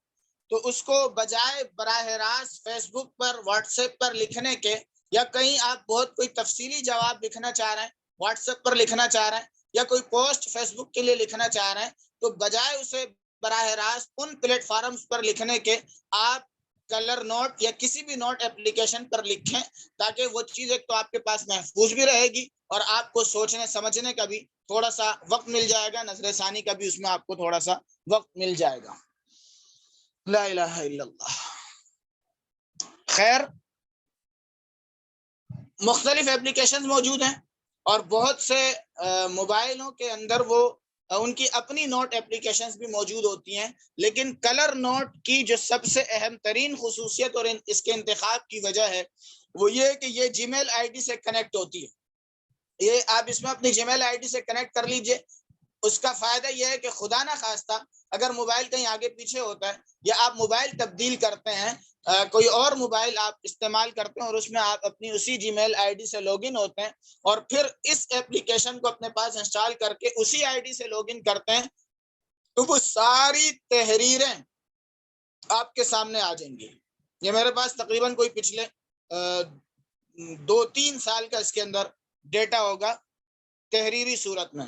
تو اس کو بجائے براہ راست فیس بک پر واٹس ایپ پر لکھنے کے, یا کہیں آپ بہت کوئی تفصیلی جواب لکھنا چاہ رہے ہیں واٹس ایپ پر لکھنا چاہ رہے ہیں, یا کوئی پوسٹ فیس بک کے لیے لکھنا چاہ رہے ہیں, تو بجائے اسے براہ راست ان پلیٹ فارمز پر لکھنے کے آپ کلر نوٹ یا کسی بھی نوٹ اپلیکیشن پر لکھیں, تاکہ وہ چیز ایک تو آپ کے پاس محفوظ بھی رہے گی اور آپ کو سوچنے سمجھنے کا بھی تھوڑا سا وقت مل جائے گا, نظر ثانی کا بھی اس میں آپ کو تھوڑا سا وقت مل جائے گا. لا الہ الا اللہ. خیر, مختلف اپلیکیشنز موجود ہیں اور بہت سے موبائلوں کے اندر وہ ان کی اپنی نوٹ اپلیکیشنز بھی موجود ہوتی ہیں, لیکن کلر نوٹ کی جو سب سے اہم ترین خصوصیت اور اس کے انتخاب کی وجہ ہے وہ یہ کہ یہ جی میل آئی ڈی سے کنیکٹ ہوتی ہے. یہ آپ اس میں اپنی جی میل آئی ڈی سے کنیکٹ کر لیجئے. اس کا فائدہ یہ ہے کہ خدا نہ خواستہ اگر موبائل کہیں آگے پیچھے ہوتا ہے یا آپ موبائل تبدیل کرتے ہیں, کوئی اور موبائل آپ استعمال کرتے ہیں اور اس میں آپ اپنی اسی جی میل آئی ڈی سے لاگ ان ہوتے ہیں اور پھر اس ایپلیکیشن کو اپنے پاس انسٹال کر کے اسی آئی ڈی سے لاگ ان کرتے ہیں, تو وہ ساری تحریریں آپ کے سامنے آ جائیں گی. یہ میرے پاس تقریباً کوئی پچھلے 2-3 سال کا اس کے اندر ڈیٹا ہوگا تحریری صورت میں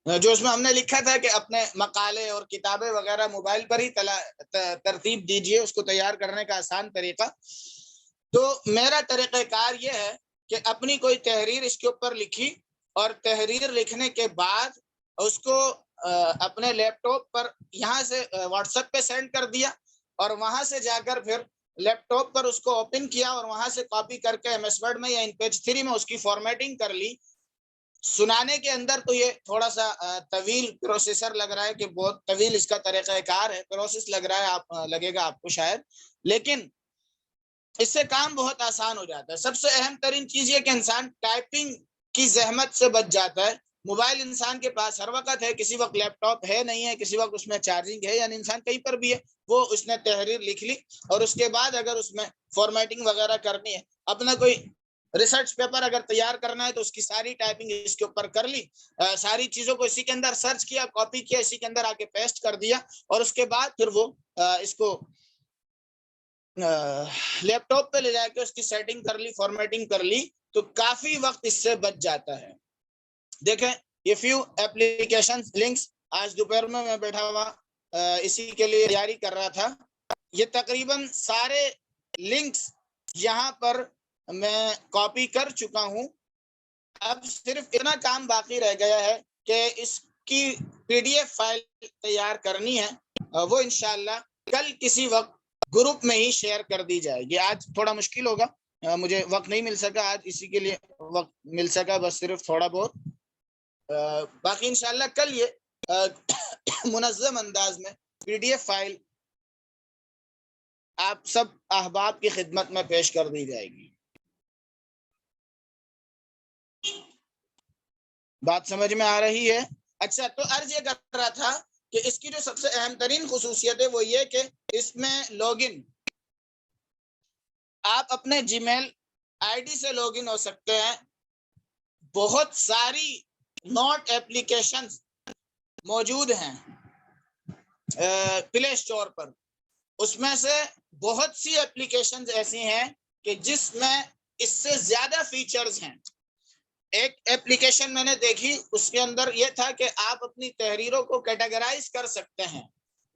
جو اس میں ہم نے لکھا تھا کہ اپنے مقالے اور کتابیں وغیرہ موبائل پر ہی ترتیب دیجئے, اس کو تیار کرنے کا آسان طریقہ. تو میرا طریقہ کار یہ ہے کہ اپنی کوئی تحریر اس کے اوپر لکھی اور تحریر لکھنے کے بعد اس کو اپنے لیپ ٹاپ پر یہاں سے واٹس ایپ پہ سینڈ کر دیا اور وہاں سے جا کر پھر لیپ ٹاپ پر اس کو اوپن کیا اور وہاں سے کاپی کر کے ایم ایس ورڈ میں یا ان پیج 3 میں اس کی فارمیٹنگ کر لی. سنانے کے اندر تو یہ تھوڑا سا طویل پروسیسر لگ رہا ہے کہ بہت طویل اس کا طریقہ کار ہے, پروسیس لگ رہا ہے, لگے گا آپ کو شاید, لیکن اس سے کام بہت آسان ہو جاتا ہے. سب سے اہم ترین چیز یہ کہ انسان ٹائپنگ کی زحمت سے بچ جاتا ہے. موبائل انسان کے پاس ہر وقت ہے, کسی وقت لیپ ٹاپ ہے نہیں ہے, کسی وقت اس میں چارجنگ ہے, یعنی انسان کہیں پر بھی ہے, وہ اس نے تحریر لکھ لی اور اس کے بعد اگر اس میں فارمیٹنگ وغیرہ کرنی ہے, اپنا کوئی ریسرچ پیپر اگر تیار کرنا ہے تو اس کی ساری ٹائپنگ اس کے اوپر کر لی, ساری چیزوں کو اسی کے اندر سرچ کیا, کاپی کیا, اسی کے اندر آ کے پیسٹ کر دیا اور اس کے بعد پھر وہ اس کو لیپ ٹاپ پہ لے جا کے اس کی سیٹنگ کر لی, فارمیٹنگ کر لی, تو کافی وقت اس سے بچ جاتا ہے. دیکھیں یہ فیو ایپلیکیشن لنکس آج دوپہر میں بیٹھا ہوا اسی کے لیے تیاری کر رہا تھا. یہ تقریباً سارے لنکس یہاں پر میں کاپی کر چکا ہوں. اب صرف اتنا کام باقی رہ گیا ہے کہ اس کی پی ڈی ایف فائل تیار کرنی ہے, وہ انشاءاللہ کل کسی وقت گروپ میں ہی شیئر کر دی جائے گی. آج تھوڑا مشکل ہوگا, مجھے وقت نہیں مل سکا آج, اسی کے لیے وقت مل سکا بس صرف تھوڑا بہت. باقی انشاءاللہ کل یہ منظم انداز میں پی ڈی ایف فائل آپ سب احباب کی خدمت میں پیش کر دی جائے گی. بات سمجھ میں آ رہی ہے؟ اچھا، تو عرض یہ کر رہا تھا کہ اس کی جو سب سے اہم ترین خصوصیت ہے وہ یہ کہ اس میں لاگ ان، آپ اپنے جی میل آئی ڈی سے لاگ ان ہو سکتے ہیں. بہت ساری نوٹ ایپلیکیشنز موجود ہیں پلے اسٹور پر. اس میں سے بہت سی ایپلیکیشنز ایسی ہیں کہ جس میں اس سے زیادہ فیچرز ہیں. ایک ایپلیکیشن میں نے دیکھی، اس کے اندر یہ تھا کہ آپ اپنی تحریروں کو کیٹیگرائز کر سکتے ہیں.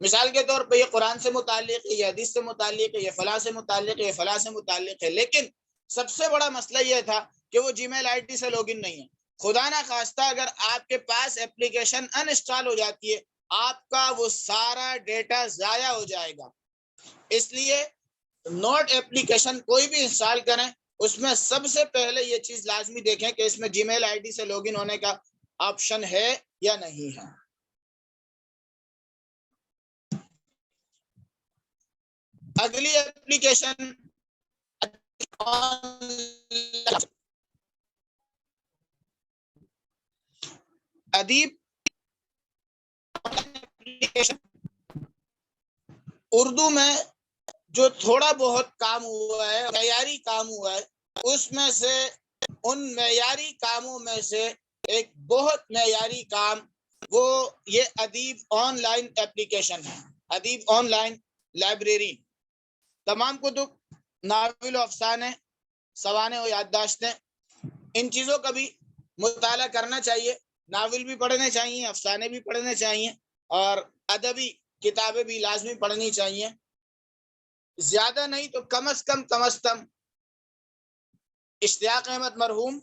مثال کے طور پہ یہ قرآن سے متعلق ہے، یہ حدیث سے متعلق ہے، یہ فلاں سے متعلق ہے، یہ فلاں سے متعلق ہے. لیکن سب سے بڑا مسئلہ یہ تھا کہ وہ جی میل آئی ڈی سے لاگ ان نہیں ہے. خدا نہ خواستہ اگر آپ کے پاس ایپلیکیشن انسٹال ہو جاتی ہے، آپ کا وہ سارا ڈیٹا ضائع ہو جائے گا. اس لیے نوٹ ایپلیکیشن کوئی بھی انسٹال کریں، اس میں سب سے پہلے یہ چیز لازمی دیکھیں کہ اس میں جی میل آئی ڈی سے لاگ ان ہونے کا آپشن ہے یا نہیں ہے. اگلی ایپلیکیشن ادیب اردو میں جو تھوڑا بہت کام ہوا ہے، معیاری کام ہوا ہے، اس میں سے ان معیاری کاموں میں سے ایک بہت معیاری کام وہ یہ ادیب آن لائن ایپلیکیشن ہے. ادیب آن لائن لائبریری تمام کتب، ناول و افسانے، سوانح و یادداشتیں، ان چیزوں کا بھی مطالعہ کرنا چاہیے. ناول بھی پڑھنے چاہیے، افسانے بھی پڑھنے چاہیے، اور ادبی کتابیں بھی لازمی پڑھنی چاہیے. زیادہ نہیں تو کم از کم اشتیاق احمد مرحوم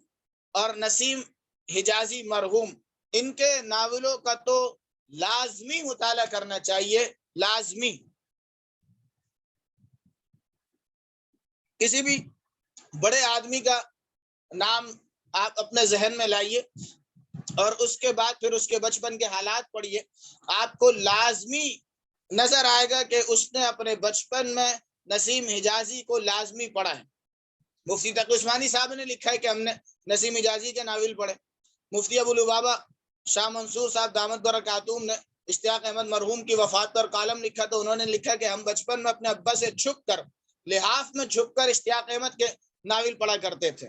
اور نسیم حجازی مرحوم، ان کے ناولوں کا تو لازمی مطالعہ کرنا چاہیے. لازمی. کسی بھی بڑے آدمی کا نام آپ اپنے ذہن میں لائیے اور اس کے بعد پھر اس کے بچپن کے حالات پڑھیے. آپ کو لازمی نظر آئے گا کہ اس نے اپنے بچپن میں نسیم حجازی کو لازمی پڑھا ہے. مفتی تقی عثمانی صاحب نے لکھا ہے کہ ہم نے نسیم حجازی کے ناول پڑھے. مفتی ابو لبابہ شاہ منصور صاحب دامت برکاتہم نے اشتیاق احمد مرحوم کی وفات پر کالم لکھا، تو انہوں نے لکھا کہ ہم بچپن میں اپنے ابا سے چھپ کر، لحاف میں چھپ کر اشتیاق احمد کے ناول پڑھا کرتے تھے.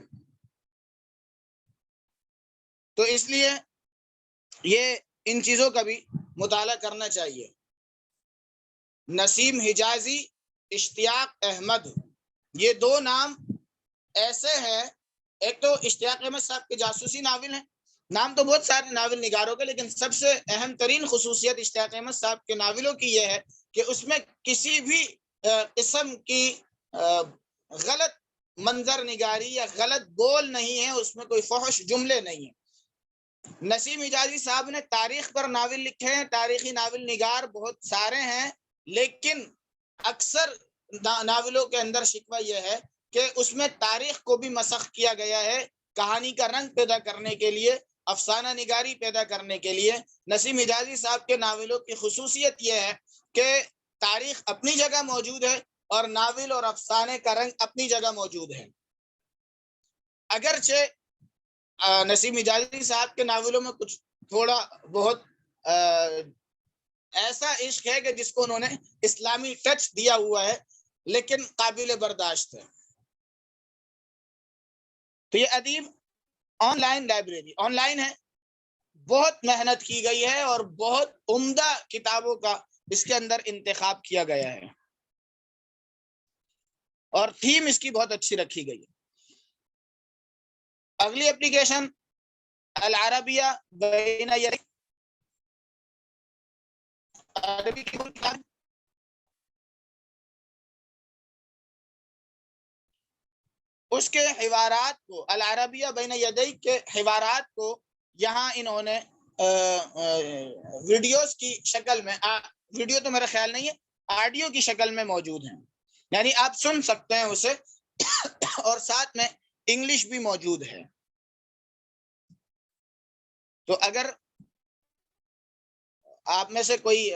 تو اس لیے یہ ان چیزوں کا بھی مطالعہ کرنا چاہیے. نسیم حجازی، اشتیاق احمد، یہ دو نام ایسے ہیں. ایک تو اشتیاق احمد صاحب کے جاسوسی ناول ہیں، نام تو بہت سارے ناول نگاروں کے، لیکن سب سے اہم ترین خصوصیت اشتیاق احمد صاحب کے ناولوں کی یہ ہے کہ اس میں کسی بھی قسم کی غلط منظر نگاری یا غلط بول نہیں ہے، اس میں کوئی فحش جملے نہیں ہیں. نسیم حجازی صاحب نے تاریخ پر ناول لکھے ہیں، تاریخی ناول نگار بہت سارے ہیں، لیکن اکثر ناولوں کے اندر شکوہ یہ ہے کہ اس میں تاریخ کو بھی مسخ کیا گیا ہے کہانی کا رنگ پیدا کرنے کے لیے، افسانہ نگاری پیدا کرنے کے لیے. نسیم حجازی صاحب کے ناولوں کی خصوصیت یہ ہے کہ تاریخ اپنی جگہ موجود ہے اور ناول اور افسانے کا رنگ اپنی جگہ موجود ہے. اگرچہ نسیم حجازی صاحب کے ناولوں میں کچھ تھوڑا بہت ایسا عشق ہے کہ جس کو انہوں نے اسلامی ٹچ دیا ہوا ہے، لیکن قابل برداشت ہے. تو یہ ادیب on line library on line ہے، بہت محنت کی گئی ہے اور بہت عمدہ کتابوں کا اس کے اندر انتخاب کیا گیا ہے، اور تھیم اس کی بہت اچھی رکھی گئی ہے. اگلی اپلیکیشن العربیہ بین یدیک، عربی کی اس کے حوارات کو، العربیہ بین یدیک کے حوارات کو یہاں انہوں نے ویڈیوز کی شکل میں، ویڈیو تو میرا خیال نہیں ہے، آڈیو کی شکل میں موجود ہیں، یعنی آپ سن سکتے ہیں اسے، اور ساتھ میں انگلش بھی موجود ہے. تو اگر آپ میں سے کوئی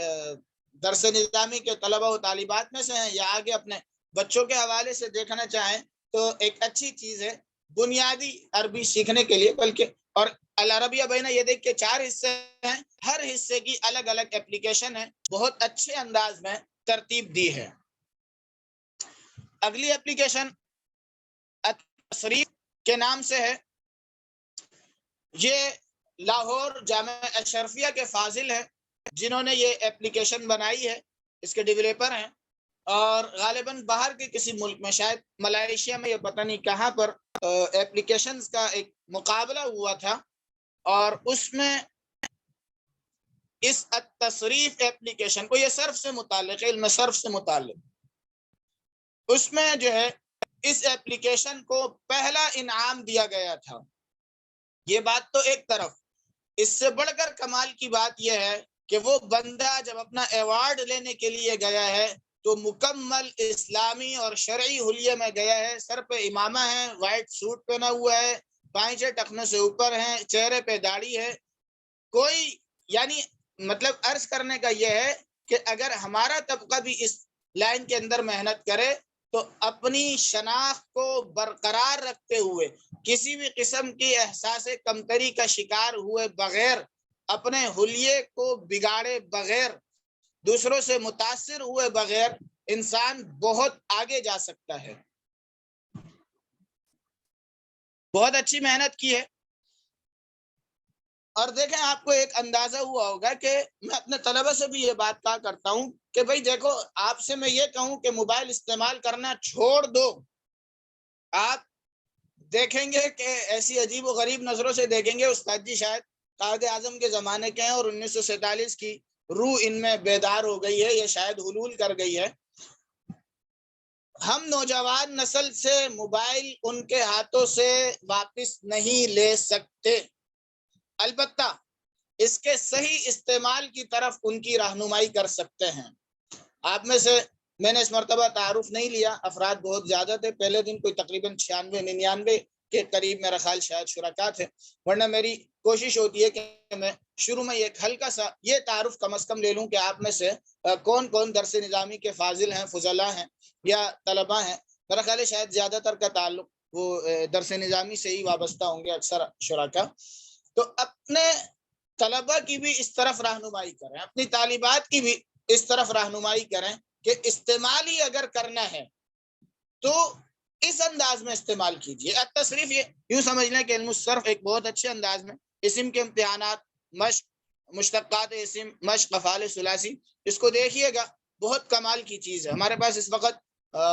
درس نظامی کے طلبہ و طالبات میں سے ہیں یا آگے اپنے بچوں کے حوالے سے دیکھنا چاہیں تو ایک اچھی چیز ہے بنیادی عربی سیکھنے کے لیے. بلکہ اور العربیہ بینہ یہ دیکھ کے 4 حصے ہیں، ہر حصے کی الگ الگ اپلیکیشن ہے، بہت اچھے انداز میں ترتیب دی ہے. اگلی اپلیکیشن تصریف کے نام سے ہے. یہ لاہور جامعہ اشرفیہ کے فاضل ہیں جنہوں نے یہ اپلیکیشن بنائی ہے، اس کے ڈیولپر ہیں، اور غالباً باہر کے کسی ملک میں، شاید ملائیشیا میں، یہ پتہ نہیں کہاں پر اپلیکیشنز کا ایک مقابلہ ہوا تھا، اور اس میں اس تصریف اپلیکیشن کو، یہ صرف سے متعلق، علم صرف سے متعلق، اس میں جو ہے اس اپلیکیشن کو پہلا انعام دیا گیا تھا. یہ بات تو ایک طرف، اس سے بڑھ کر کمال کی بات یہ ہے کہ وہ بندہ جب اپنا ایوارڈ لینے کے لیے گیا ہے تو مکمل اسلامی اور شرعی حلیے میں گیا ہے. سر پہ امامہ ہے، وائٹ سوٹ پہنا ہوا ہے، پائنچے ٹخنے سے اوپر ہیں، چہرے پہ داڑھی ہے. کوئی یعنی مطلب عرض کرنے کا یہ ہے کہ اگر ہمارا طبقہ بھی اس لائن کے اندر محنت کرے تو اپنی شناخت کو برقرار رکھتے ہوئے، کسی بھی قسم کی احساس کمتری کا شکار ہوئے بغیر، اپنے حلیے کو بگاڑے بغیر، دوسروں سے متاثر ہوئے بغیر، انسان بہت آگے جا سکتا ہے. بہت اچھی محنت کی ہے. اور دیکھیں، آپ کو ایک اندازہ ہوا ہوگا کہ میں اپنے طلبہ سے بھی یہ بات کہا کرتا ہوں کہ بھائی دیکھو، آپ سے میں یہ کہوں کہ موبائل استعمال کرنا چھوڑ دو، آپ دیکھیں گے کہ ایسی عجیب و غریب نظروں سے دیکھیں گے استاد جی شاید قائد اعظم کے زمانے کے ہیں اور 1947 کی روح ان میں بیدار ہو گئی ہے، یہ شاید حلول کر گئی ہے. ہم نوجوان نسل سے موبائل ان کے ہاتھوں سے واپس نہیں لے سکتے، البتہ اس کے صحیح استعمال کی طرف ان کی رہنمائی کر سکتے ہیں. آپ میں سے میں نے اس مرتبہ تعارف نہیں لیا، افراد بہت زیادہ تھے. پہلے دن کوئی تقریباً 96-99 کے قریب میرا خیال شاید شرکا تھے، ورنہ میری کوشش ہوتی ہے کہ میں شروع میں ایک ہلکا سا یہ تعارف کم از کم لے لوں کہ آپ میں سے کون کون درس نظامی کے فاضل ہیں، فضلاء ہیں یا طلباء ہیں. میرا خیال ہے شاید زیادہ تر کا تعلق وہ درس نظامی سے ہی وابستہ ہوں گے اکثر شرکا. تو اپنے طلباء کی بھی اس طرف رہنمائی کریں، اپنی طالبات کی بھی اس طرف رہنمائی کریں کہ استعمال ہی اگر کرنا ہے تو اس انداز میں استعمال کیجیے. تصریف یہ یوں سمجھ لیں کہ علم الصرف ایک بہت اچھے انداز میں اسم کے امتحانات، مشق، مشتقات اسم، مشق افعال ثلاثی، اس کو دیکھیے گا، بہت کمال کی چیز ہے. ہمارے پاس اس وقت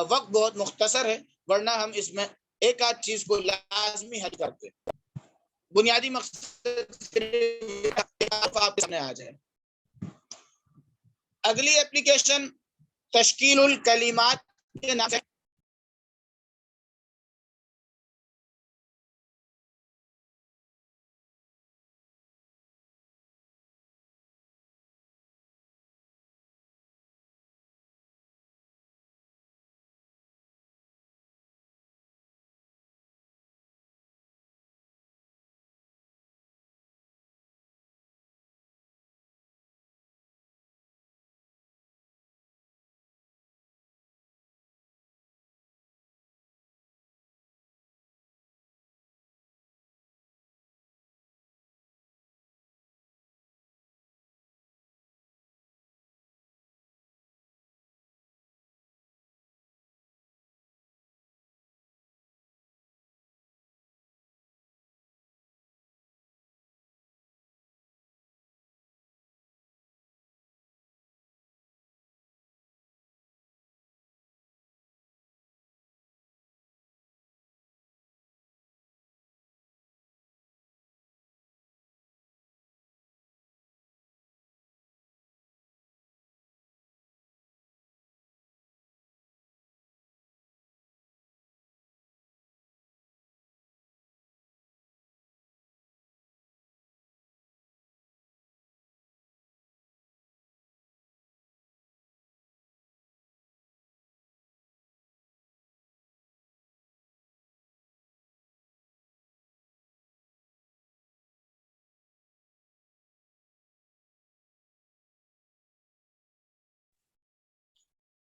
وقت بہت مختصر ہے، ورنہ ہم اس میں ایک آدھ چیز کو لازمی حل کرتے. بنیادی مقصد آپ سامنے آ جائے. اگلی اپلیکیشن تشکیل الکلمات کے نام سے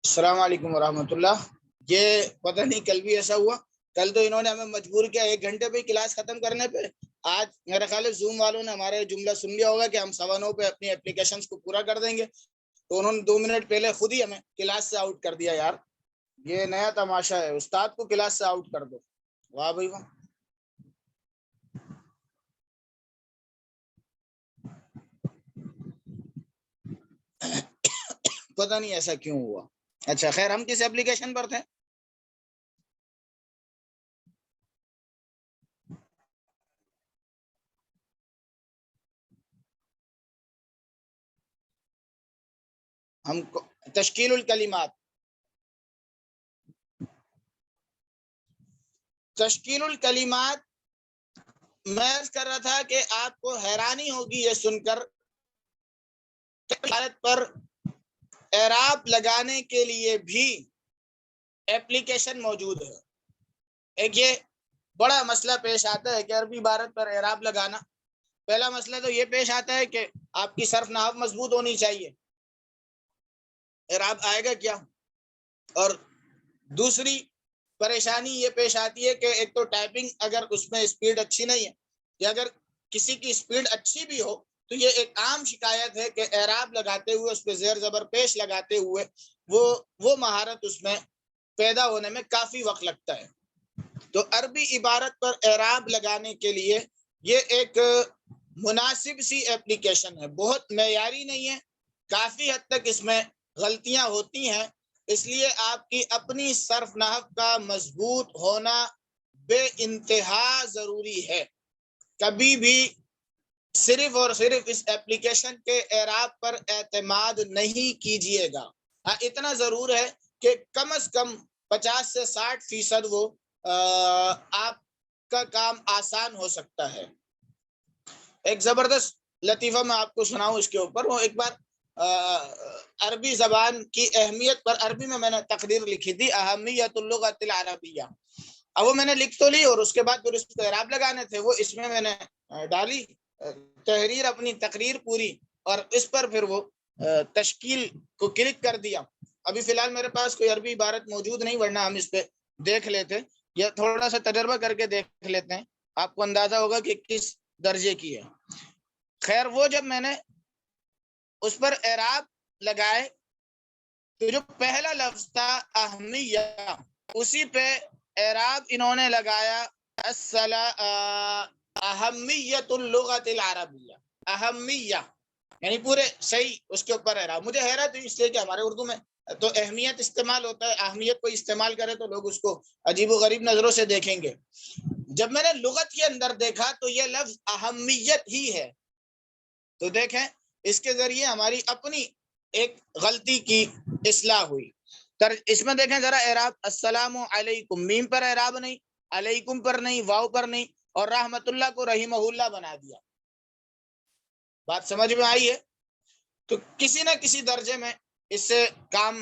السلام علیکم ورحمۃ اللہ. یہ پتہ نہیں کل بھی ایسا ہوا. کل تو انہوں نے ہمیں مجبور کیا 1 گھنٹے پہ کلاس ختم کرنے پہ. آج میرا خیال ہے زوم والوں نے ہمارے جملہ سن لیا ہوگا کہ ہم 9:15 پہ اپنی اپلیکیشنز کو پورا کر دیں گے, تو انہوں نے 2 منٹ پہلے خود ہی ہمیں کلاس سے آؤٹ کر دیا. یار یہ نیا تماشا ہے, استاد کو کلاس سے آؤٹ کر دو. واہ بھائی واہ. پتہ نہیں ایسا کیوں ہوا. اچھا خیر, ہم کس اپلیکیشن پر تھے؟ ہم تشکیل الکلمات. تشکیل الکلمات میں عرض کر رہا تھا کہ آپ کو حیرانی ہوگی یہ سن کر پر اعراب لگانے کے لیے بھی ایپلیکیشن موجود ہے. ایک یہ بڑا مسئلہ پیش آتا ہے کہ عربی عبارت پر اعراب لگانا. پہلا مسئلہ تو یہ پیش آتا ہے کہ آپ کی صرف نحو مضبوط ہونی چاہیے, اعراب آئے گا کیا. اور دوسری پریشانی یہ پیش آتی ہے کہ ایک تو ٹائپنگ اگر اس میں اسپیڈ اچھی نہیں ہے, یا اگر کسی کی اسپیڈ اچھی بھی ہو تو یہ ایک عام شکایت ہے کہ اعراب لگاتے ہوئے اس پہ زیر زبر پیش لگاتے ہوئے وہ مہارت اس میں پیدا ہونے میں کافی وقت لگتا ہے. تو عربی عبارت پر اعراب لگانے کے لیے یہ ایک مناسب سی ایپلیکیشن ہے. بہت معیاری نہیں ہے, کافی حد تک اس میں غلطیاں ہوتی ہیں, اس لیے آپ کی اپنی صرف نحو کا مضبوط ہونا بے انتہا ضروری ہے. کبھی بھی صرف اور صرف اس ایپلیکیشن کے اعراب پر اعتماد نہیں کیجیے گا. ہاں اتنا ضرور ہے کہ کم از کم 50 سے 60% وہ آپ کا کام آسان ہو سکتا ہے. ایک زبردست لطیفہ میں آپ کو سناؤں اس کے اوپر. وہ ایک بار عربی زبان کی اہمیت پر عربی میں نے تقریر لکھی تھی, اہمیت اللغۃ العربیہ. اب وہ میں نے لکھ تو لی اور اس کے بعد پھر اس کو اعراب لگانے تھے, وہ اس میں نے ڈالی تحریر اپنی تقریر پوری, اور اس پر پھر وہ تشکیل کو کلک کر دیا. ابھی فی الحال میرے پاس کوئی عربی عبارت موجود نہیں, ورنہ ہم اس پہ دیکھ لیتے یا تھوڑا سا تجربہ کر کے دیکھ لیتے ہیں, آپ کو اندازہ ہوگا کہ کس درجے کی ہے. خیر, وہ جب میں نے اس پر اعراب لگائے تو جو پہلا لفظ تھا اہمیہ, اسی پہ اعراب انہوں نے لگایا اہمیت اللغۃ العربیہ. اہمیہ یعنی پورے صحیح اس کے اوپر اعراب. مجھے حیرت ہوئی اس لیے کہ ہمارے اردو میں تو اہمیت استعمال ہوتا ہے, اہمیت کو استعمال کرے تو لوگ اس کو عجیب و غریب نظروں سے دیکھیں گے. جب میں نے لغت کے اندر دیکھا تو یہ لفظ اہمیت ہی ہے. تو دیکھیں اس کے ذریعے ہماری اپنی ایک غلطی کی اصلاح ہوئی. اس میں دیکھیں ذرا اعراب, السلام علیکم, میم پر اعراب نہیں, علیکم پر نہیں, واو پر نہیں, اور رحمت اللہ کو رحمہ اللہ بنا دیا. بات سمجھ میں آئی ہے؟ تو کسی نہ کسی درجے میں اس سے کام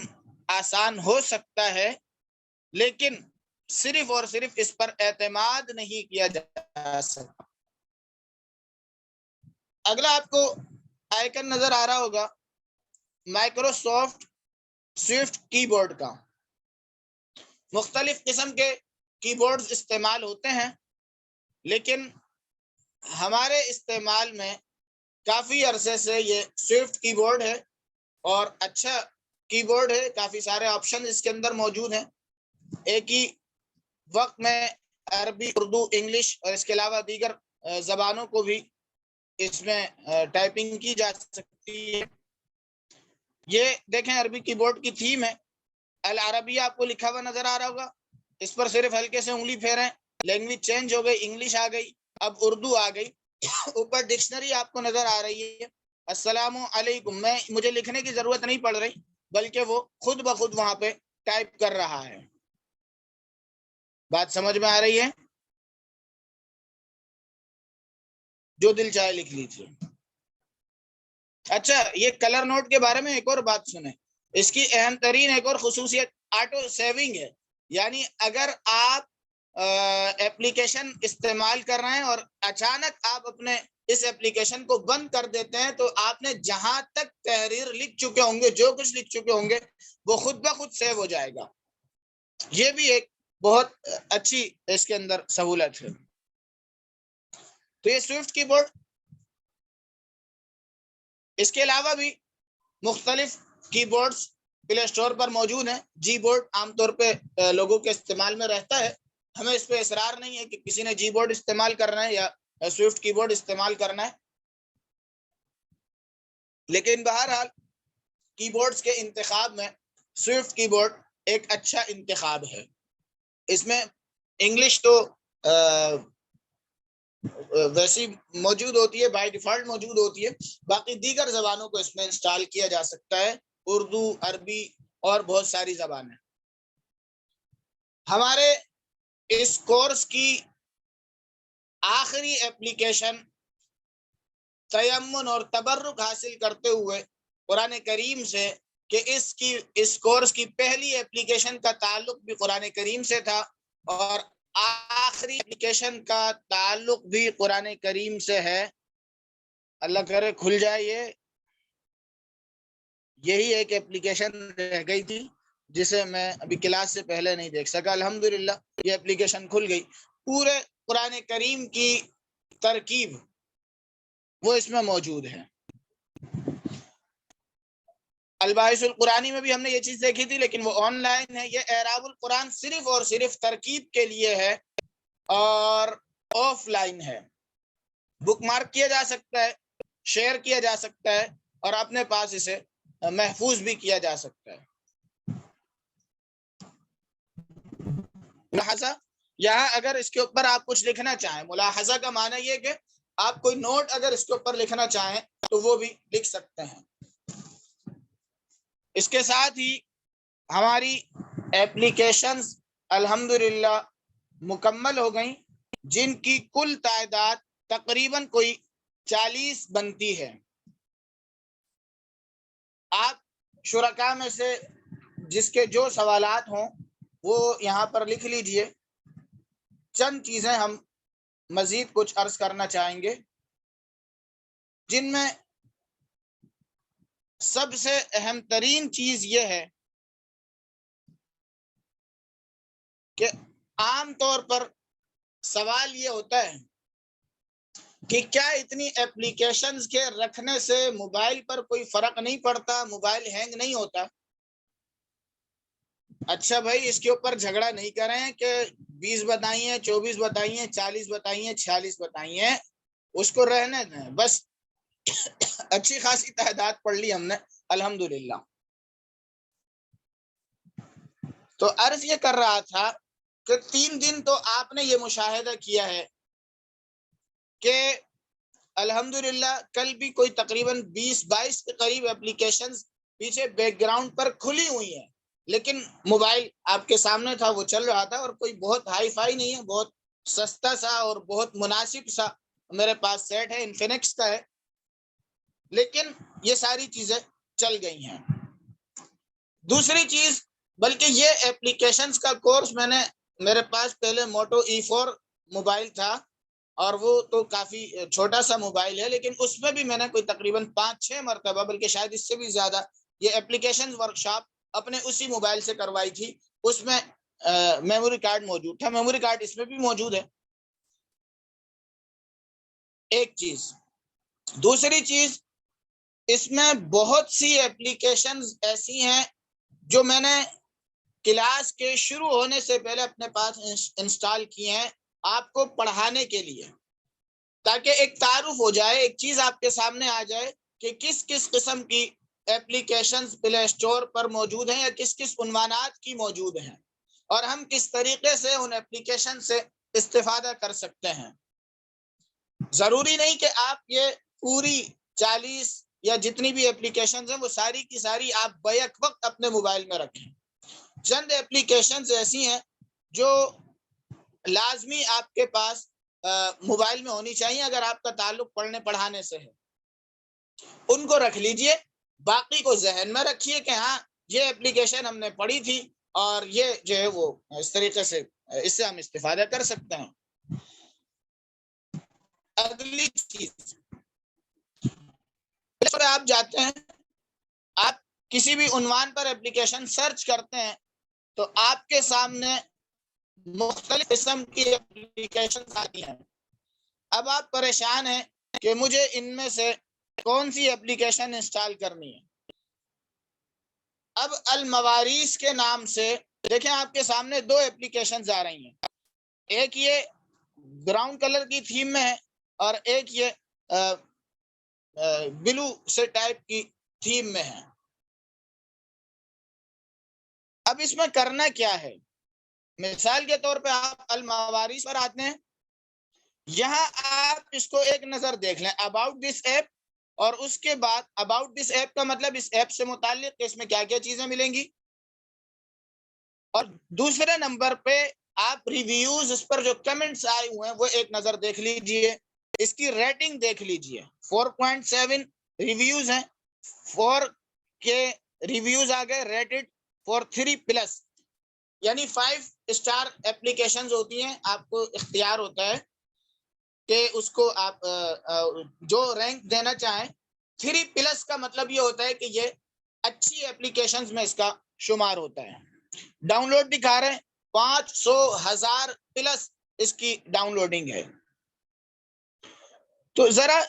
آسان ہو سکتا ہے, لیکن صرف اور صرف اس پر اعتماد نہیں کیا جا سکتا. اگلا آپ کو آئیکن نظر آ رہا ہوگا مائکروسافٹ سوئفٹ کی بورڈ کا. مختلف قسم کے کی بورڈز استعمال ہوتے ہیں, لیکن ہمارے استعمال میں کافی عرصے سے یہ سوئفٹ کی بورڈ ہے اور اچھا کی بورڈ ہے. کافی سارے آپشن اس کے اندر موجود ہیں. ایک ہی وقت میں عربی, اردو, انگلش اور اس کے علاوہ دیگر زبانوں کو بھی اس میں ٹائپنگ کی جا سکتی ہے. یہ دیکھیں عربی کی بورڈ کی تھیم ہے العربیہ, آپ کو لکھا ہوا نظر آ رہا ہوگا. اس پر صرف ہلکے سے انگلی پھیریں, لینگویج چینج ہو گئی, انگلش آ گئی, اب اردو آ گئی. اوپر ڈکشنری آپ کو نظر آ رہی ہے, السلام علیکم. مجھے لکھنے کی ضرورت نہیں پڑ رہی, بلکہ وہ خود بخود وہاں پہ ٹائپ کر رہا ہے. بات سمجھ میں آ رہی ہے؟ جو دل چاہے لکھ لیجیے. اچھا, یہ کلر نوٹ کے بارے میں ایک اور بات سنیں. اس کی اہم ترین ایک اور خصوصیت آٹو سیونگ ہے. یعنی اگر آپ ایپلیکیشن استعمال کر رہے ہیں اور اچانک آپ اپنے اس ایپلیکیشن کو بند کر دیتے ہیں تو آپ نے جہاں تک تحریر لکھ چکے ہوں گے، جو کچھ لکھ چکے ہوں گے، وہ خود بخود سیو ہو جائے گا۔ یہ بھی ایک بہت اچھی اس کے اندر سہولت ہے۔ تو یہ سوئفٹ کی بورڈ، اس کے علاوہ بھی مختلف کی بورڈز پلے اسٹور پر موجود ہیں۔ جی بورڈ عام طور پہ لوگوں کے استعمال میں رہتا ہے، ہمیں اس پہ اصرار نہیں ہے کہ کسی نے جی بورڈ استعمال کرنا ہے یا سوئفٹ کی بورڈ استعمال کرنا ہے، لیکن بہرحال کی بورڈز کے انتخاب میں سوئفٹ کی بورڈ ایک اچھا انتخاب ہے۔ اس میں انگلش تو ویسی موجود ہوتی ہے، بائی ڈیفالٹ موجود ہوتی ہے، باقی دیگر زبانوں کو اس میں انسٹال کیا جا سکتا ہے، اردو، عربی اور بہت ساری زبانیں۔ ہمارے اس کورس کی آخری ایپلیکیشن تیمن اور تبرک حاصل کرتے ہوئے قرآن کریم سے، کہ اس کورس کی پہلی ایپلیکیشن کا تعلق بھی قرآن کریم سے تھا اور آخری ایپلیکیشن کا تعلق بھی قرآن کریم سے ہے۔ اللہ کرے کھل جائے۔ یہی ایک ایپلیکیشن رہ گئی تھی جسے میں ابھی کلاس سے پہلے نہیں دیکھ سکا، الحمدللہ یہ ایپلیکیشن کھل گئی۔ پورے قرآن کریم کی ترکیب وہ اس میں موجود ہے۔ الباعث القرآنی میں بھی ہم نے یہ چیز دیکھی تھی، لیکن وہ آن لائن ہے۔ یہ اعراب القرآن صرف اور صرف ترکیب کے لیے ہے اور آف لائن ہے۔ بک مارک کیا جا سکتا ہے، شیئر کیا جا سکتا ہے اور اپنے پاس اسے محفوظ بھی کیا جا سکتا ہے۔ ملاحظہ، یہاں اگر اس کے اوپر آپ کچھ لکھنا چاہیں، ملاحظہ کا معنی یہ کہ آپ کوئی نوٹ اگر اس کے اوپر لکھنا چاہیں تو وہ بھی لکھ سکتے ہیں۔ اس کے ساتھ ہی ہماری ایپلیکیشنز الحمدللہ مکمل ہو گئیں، جن کی کل تعداد تقریباً کوئی 40 بنتی ہے۔ آپ شرکاء میں سے جس کے جو سوالات ہوں وہ یہاں پر لکھ لیجئے۔ چند چیزیں ہم مزید کچھ عرض کرنا چاہیں گے، جن میں سب سے اہم ترین چیز یہ ہے کہ عام طور پر سوال یہ ہوتا ہے کہ کیا اتنی ایپلیکیشنز کے رکھنے سے موبائل پر کوئی فرق نہیں پڑتا، موبائل ہینگ نہیں ہوتا؟ اچھا بھائی، اس کے اوپر جھگڑا نہیں کریں کہ 20 بتائیے، 24 بتائیے، 40 بتائیے، 46 بتائیے، اس کو رہنے دیں، بس اچھی خاصی تعداد پڑھ لی ہم نے الحمدللہ۔ تو عرض یہ کر رہا تھا کہ 3 دن تو آپ نے یہ مشاہدہ کیا ہے کہ الحمدللہ کل بھی کوئی تقریباً 20-22 کے قریب ایپلیکیشنز پیچھے بیک گراؤنڈ پر کھلی ہوئی ہیں، لیکن موبائل آپ کے سامنے تھا، وہ چل رہا تھا، اور کوئی بہت ہائی فائی نہیں ہے، بہت سستا سا اور بہت مناسب سا میرے پاس سیٹ ہے، انفینکس کا ہے، لیکن یہ ساری چیزیں چل گئی ہیں۔ دوسری چیز، بلکہ یہ ایپلیکیشنز کا کورس میرے پاس پہلے موٹو E4 موبائل تھا اور وہ تو کافی چھوٹا سا موبائل ہے، لیکن اس میں بھی میں نے کوئی تقریباً 5-6 مرتبہ، بلکہ شاید اس سے بھی زیادہ، یہ ایپلیکیشن ورکشاپ اپنے اسی موبائل سے کروائی تھی۔ اس میں میموری کارڈ موجود تھا، میموری کارڈ اس میں بھی موجود ہے، ایک چیز۔ دوسری چیز، اس میں بہت سی ایپلیکیشنز ایسی ہیں جو میں نے کلاس کے شروع ہونے سے پہلے اپنے پاس انسٹال کیے ہیں آپ کو پڑھانے کے لیے، تاکہ ایک تعارف ہو جائے، ایک چیز آپ کے سامنے آ جائے کہ کس کس قسم کی ایپلیکیشنز پلے اسٹور پر موجود ہیں یا کس کس عنوانات کی موجود ہیں، اور ہم کس طریقے سے ان ایپلیکیشن سے استفادہ کر سکتے ہیں۔ ضروری نہیں کہ آپ یہ پوری 40 یا جتنی بھی ایپلیکیشنز ہیں وہ ساری کی ساری آپ بیک وقت اپنے موبائل میں رکھیں۔ چند ایپلیکیشنز ایسی ہیں جو لازمی آپ کے پاس موبائل میں ہونی چاہیے اگر آپ کا تعلق پڑھنے پڑھانے سے ہے، ان کو رکھ لیجئے، باقی کو ذہن میں رکھیے کہ ہاں یہ ایپلیکیشن ہم نے پڑھی تھی اور یہ جو ہے وہ اس طریقے سے اس سے ہم استفادہ کر سکتے ہیں۔ اگلی چیز آپ جاتے ہیں، آپ کسی بھی عنوان پر اپلیکیشن سرچ کرتے ہیں تو آپ کے سامنے مختلف قسم کی اپلیکیشن آتی ہیں. اب آپ پریشان ہیں کہ مجھے ان میں سے کون سی اپلیکیشن انسٹال کرنی ہے. اب المواریث کے نام سے دیکھیں آپ کے سامنے دو اپلیکیشنز آ رہی ہیں. ایک یہ براؤن کلر کی تھیم میں ہے اور ایک یہ بلو سے ٹائپ کی تھیم میں ہے. اب اس میں کرنا کیا ہے؟ مثال کے طور پہ آپ المواریث پر آتے ہیں، یہاں آپ اس کو ایک نظر دیکھ لیں اباؤٹ دس ایپ، اور اس کے بعد اباؤٹ دس ایپ کا مطلب اس ایپ سے متعلق اس میں کیا کیا چیزیں ملیں گی، اور دوسرے نمبر پہ آپ ریویوز، اس پر جو کمنٹس آئے ہوئے ہیں وہ ایک نظر دیکھ لیجئے. اس کی ریٹنگ دیکھ لیجئے، 4.7 ریویوز ہیں، 4 کے ریویوز آ گئے ریٹڈ فور 3+، یعنی 5 اسٹار اپلیکیشنز ہوتی ہیں. آپ کو اختیار ہوتا ہے کہ اس کو آپ جو رینک دینا چاہیں. 3+ کا مطلب یہ ہوتا ہے کہ یہ اچھی اپلیکیشنز میں اس کا شمار ہوتا ہے. ڈاؤن لوڈ دکھا رہے ہیں 500,000+ اس کی ڈاؤن لوڈنگ ہے. تو ذرا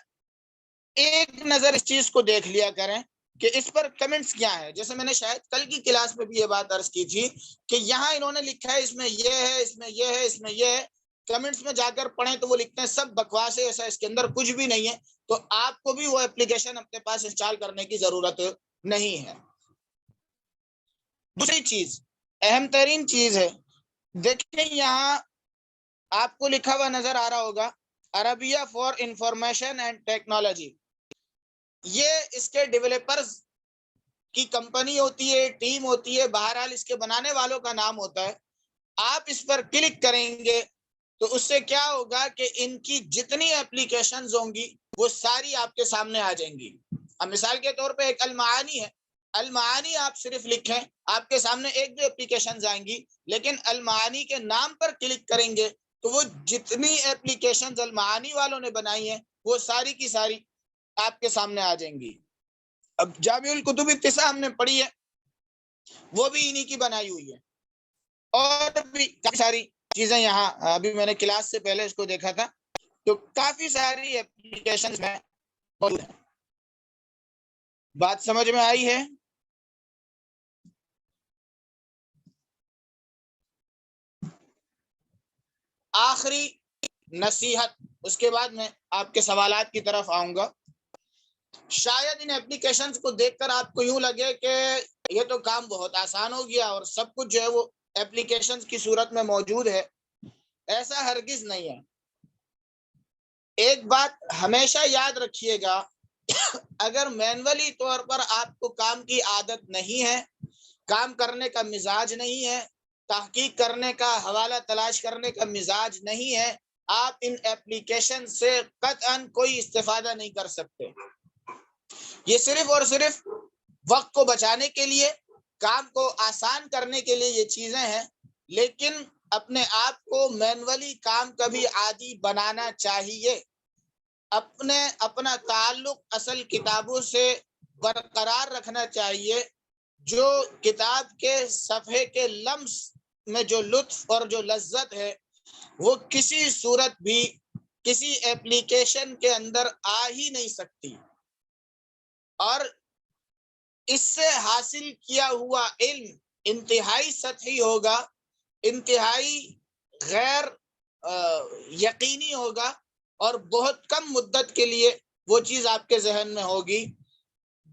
ایک نظر اس چیز کو دیکھ لیا کریں کہ اس پر کمنٹس کیا ہے. جیسے میں نے شاید کل کی کلاس میں بھی یہ بات عرض کی تھی کہ یہاں انہوں نے لکھا ہے اس میں یہ ہے، اس میں یہ ہے، اس میں یہ ہے. کمنٹس میں جا کر پڑھیں تو وہ لکھتے ہیں سب بکواس ہے، ایسا اس کے اندر کچھ بھی نہیں ہے. تو آپ کو بھی وہ اپلیکیشن اپنے پاس انسٹال کرنے کی ضرورت نہیں ہے. دوسری چیز، اہم ترین چیز ہے، دیکھیں یہاں آپ کو لکھا ہوا نظر آ رہا ہوگا Arabia for information and technology. یہ اس کے ڈیولپرز کی کمپنی ہوتی ہے، ٹیم ہوتی ہے، بہرحال اس کے بنانے والوں کا نام ہوتا ہے. آپ اس پر کلک کریں گے تو اس سے کیا ہوگا کہ ان کی جتنی اپلیکیشنز ہوں گی وہ ساری آپ کے سامنے آ جائیں گی. اب مثال کے طور پہ ایک المعانی ہے، المعانی آپ صرف لکھیں، آپ کے سامنے ایک دو اپلیکیشنز آئیں گی، لیکن المعانی کے نام پر کلک کریں گے تو وہ جتنی اپلیکیشنز المعانی والوں نے بنائی ہیں وہ ساری کی ساری آپ کے سامنے آ جائیں گی. اب جامع الکتب التسع ہم نے پڑھی ہے، وہ بھی انہی کی بنائی ہوئی ہے، اور بھی کافی ساری چیزیں یہاں ابھی میں نے کلاس سے پہلے اس کو دیکھا تھا تو کافی ساری اپلیکیشنز میں موجود ہیں. بات سمجھ میں آئی ہے؟ آخری نصیحت، اس کے بعد میں آپ کے سوالات کی طرف آؤں گا. شاید ان اپلیکیشنز کو دیکھ کر آپ کو یوں لگے کہ یہ تو کام بہت آسان ہو گیا اور سب کچھ جو ہے وہ اپلیکیشنز کی صورت میں موجود ہے. ایسا ہرگز نہیں ہے. ایک بات ہمیشہ یاد رکھیے گا، اگر مینولی طور پر آپ کو کام کی عادت نہیں ہے، کام کرنے کا مزاج نہیں ہے، تحقیق کرنے کا، حوالہ تلاش کرنے کا مزاج نہیں ہے، آپ ان اپلیکیشن سے قطعاً کوئی استفادہ نہیں کر سکتے. یہ صرف اور صرف وقت کو بچانے کے لیے، کام کو آسان کرنے کے لیے یہ چیزیں ہیں، لیکن اپنے آپ کو مینولی کام کا بھی عادی بنانا چاہیے. اپنا تعلق اصل کتابوں سے برقرار رکھنا چاہیے. جو کتاب کے صفحے کے لمس میں جو لطف اور جو لذت ہے وہ کسی صورت بھی کسی اپلیکیشن کے اندر آ ہی نہیں سکتی. اور اس سے حاصل کیا ہوا علم انتہائی سطحی ہوگا، انتہائی غیر یقینی ہوگا، اور بہت کم مدت کے لیے وہ چیز آپ کے ذہن میں ہوگی،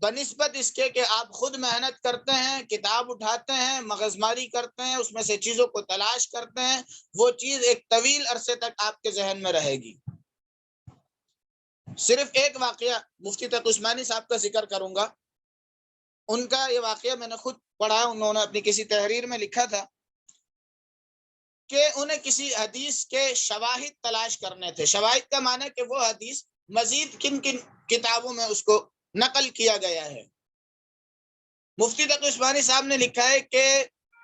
بنسبت اس کے کہ آپ خود محنت کرتے ہیں، کتاب اٹھاتے ہیں، مغزماری کرتے ہیں، اس میں سے چیزوں کو تلاش کرتے ہیں، وہ چیز ایک طویل عرصے تک آپ کے ذہن میں رہے گی. صرف ایک واقعہ مفتی تقی عثمانی صاحب کا ذکر کروں گا. ان کا یہ واقعہ میں نے خود پڑھا، انہوں نے اپنی کسی تحریر میں لکھا تھا کہ انہیں کسی حدیث کے شواہد تلاش کرنے تھے. شواہد کا معنی کہ وہ حدیث مزید کن کن کتابوں میں اس کو نقل کیا گیا ہے. مفتی تقی عثمانی صاحب نے لکھا ہے کہ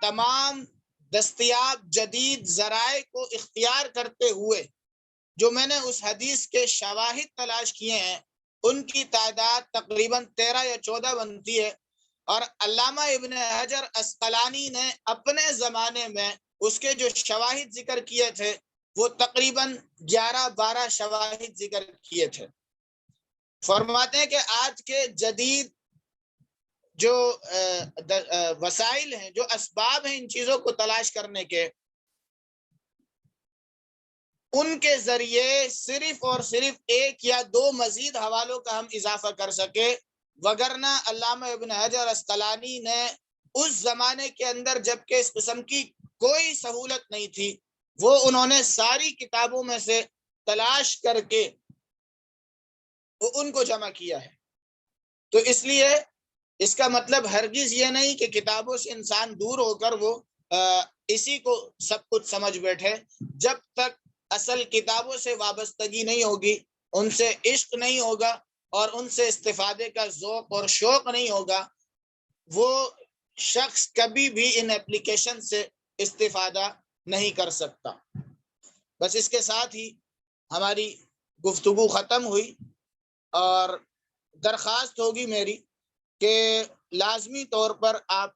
تمام دستیاب جدید ذرائع کو اختیار کرتے ہوئے جو میں نے اس حدیث کے شواہد تلاش کیے ہیں ان کی تعداد تقریباً 13 یا 14 بنتی ہے، اور علامہ ابن حجر اسقلانی نے اپنے زمانے میں اس کے جو شواہد ذکر کیے تھے وہ تقریباً 11-12 شواہد ذکر کیے تھے۔ فرماتے ہیں کہ آج کے جدید جو وسائل ہیں، جو اسباب ہیں ان چیزوں کو تلاش کرنے کے، ان کے ذریعے صرف اور صرف 1 یا 2 مزید حوالوں کا ہم اضافہ کر سکے، وگرنہ علامہ ابن حجر اسقلانی نے اس زمانے کے اندر جبکہ اس قسم کی کوئی سہولت نہیں تھی، وہ انہوں نے ساری کتابوں میں سے تلاش کر کے وہ ان کو جمع کیا ہے۔ تو اس لیے اس کا مطلب ہرگز یہ نہیں کہ کتابوں سے انسان دور ہو کر وہ اسی کو سب کچھ سمجھ بیٹھے۔ جب تک اصل کتابوں سے وابستگی نہیں ہوگی، ان سے عشق نہیں ہوگا اور ان سے استفادے کا ذوق اور شوق نہیں ہوگا، وہ شخص کبھی بھی ان اپلیکیشن سے استفادہ نہیں کر سکتا۔ بس اس کے ساتھ ہی ہماری گفتگو ختم ہوئی، اور درخواست ہوگی میری کہ لازمی طور پر آپ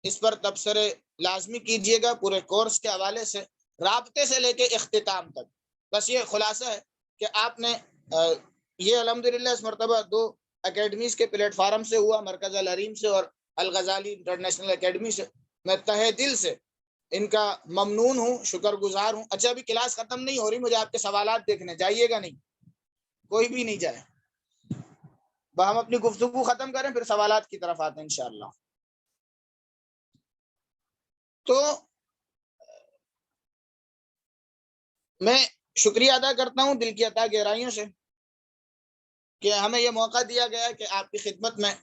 اس پر تبصرے لازمی کیجیے گا، پورے کورس کے حوالے سے، رابطے سے لے کے اختتام تک۔ بس یہ خلاصہ ہے کہ آپ نے یہ الحمدللہ اس مرتبہ 2 اکیڈمیز کے پلیٹ فارم سے ہوا، مرکز الحریم سے اور الغزالی انٹرنیشنل اکیڈمی سے۔ میں تہہ دل سے ان کا ممنون ہوں، شکر گزار ہوں۔ اچھا ابھی کلاس ختم نہیں ہو رہی، مجھے آپ کے سوالات دیکھنے، جائیے گا نہیں، کوئی بھی نہیں جائے، ہم اپنی گفتگو ختم کریں پھر سوالات کی طرف آتے ہیں انشاءاللہ۔ تو میں شکریہ ادا کرتا ہوں دل کی عطا گہرائیوں سے کہ ہمیں یہ موقع دیا گیا کہ آپ کی خدمت میں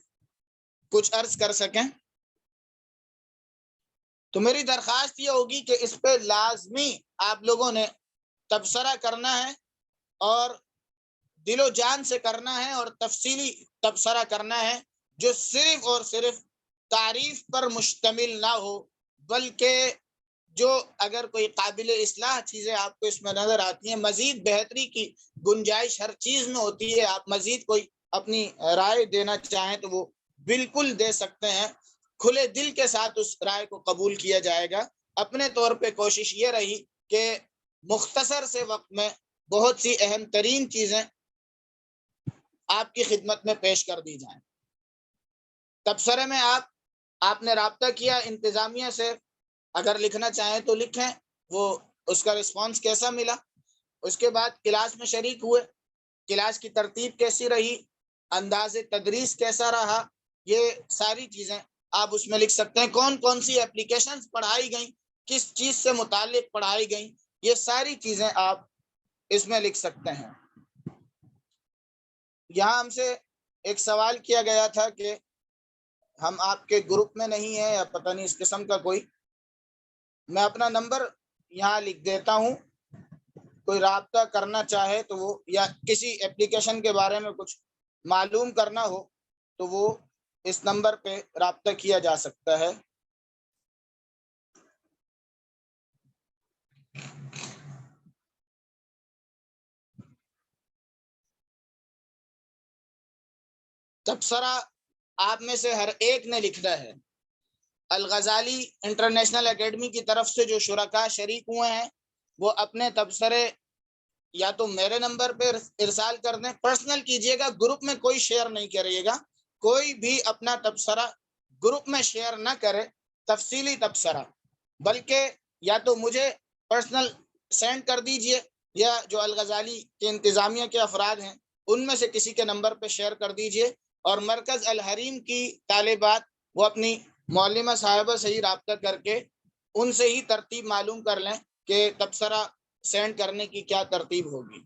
کچھ عرض کر سکیں۔ تو میری درخواست یہ ہوگی کہ اس پہ لازمی آپ لوگوں نے تبصرہ کرنا ہے، اور دل و جان سے کرنا ہے، اور تفصیلی تبصرہ کرنا ہے جو صرف اور صرف تعریف پر مشتمل نہ ہو، بلکہ جو اگر کوئی قابل اصلاح چیزیں آپ کو اس میں نظر آتی ہیں، مزید بہتری کی گنجائش ہر چیز میں ہوتی ہے، آپ مزید کوئی اپنی رائے دینا چاہیں تو وہ بالکل دے سکتے ہیں، کھلے دل کے ساتھ اس رائے کو قبول کیا جائے گا۔ اپنے طور پہ کوشش یہ رہی کہ مختصر سے وقت میں بہت سی اہم ترین چیزیں آپ کی خدمت میں پیش کر دی جائیں۔ تبصرے میں آپ نے رابطہ کیا انتظامیہ سے، اگر لکھنا چاہیں تو لکھیں، وہ اس کا رسپانس کیسا ملا، اس کے بعد کلاس میں شریک ہوئے، کلاس کی ترتیب کیسی رہی، انداز تدریس کیسا رہا، یہ ساری چیزیں آپ اس میں لکھ سکتے ہیں۔ کون کون سی اپلیکیشنز پڑھائی گئیں، کس چیز سے متعلق پڑھائی گئیں، یہ ساری چیزیں آپ اس میں لکھ سکتے ہیں۔ یہاں ہم سے ایک سوال کیا گیا تھا کہ ہم آپ کے گروپ میں نہیں ہیں یا پتہ نہیں اس قسم کا کوئی، میں اپنا نمبر یہاں لکھ دیتا ہوں، کوئی رابطہ کرنا چاہے تو وہ، یا کسی اپلیکیشن کے بارے میں کچھ معلوم کرنا ہو تو وہ اس نمبر پہ رابطہ کیا جا سکتا ہے۔ تبصرہ آپ میں سے ہر ایک نے لکھنا ہے۔ الغزالی انٹرنیشنل اکیڈمی کی طرف سے جو شرکاء شریک ہوئے ہیں وہ اپنے تبصرے یا تو میرے نمبر پہ ارسال کر دیں، پرسنل کیجئے گا، گروپ میں کوئی شیئر نہیں کریے گا، کوئی بھی اپنا تبصرہ گروپ میں شیئر نہ کرے، تفصیلی تبصرہ، بلکہ یا تو مجھے پرسنل سینڈ کر دیجئے، یا جو الغزالی کے انتظامیہ کے افراد ہیں ان میں سے کسی کے نمبر پہ شیئر کر دیجئے، اور مرکز الحریم کی طالبات وہ اپنی معلمہ صاحبہ سے ہی رابطہ کر کے ان سے ہی ترتیب معلوم کر لیں کہ تبصرہ سینڈ کرنے کی کیا ترتیب ہوگی۔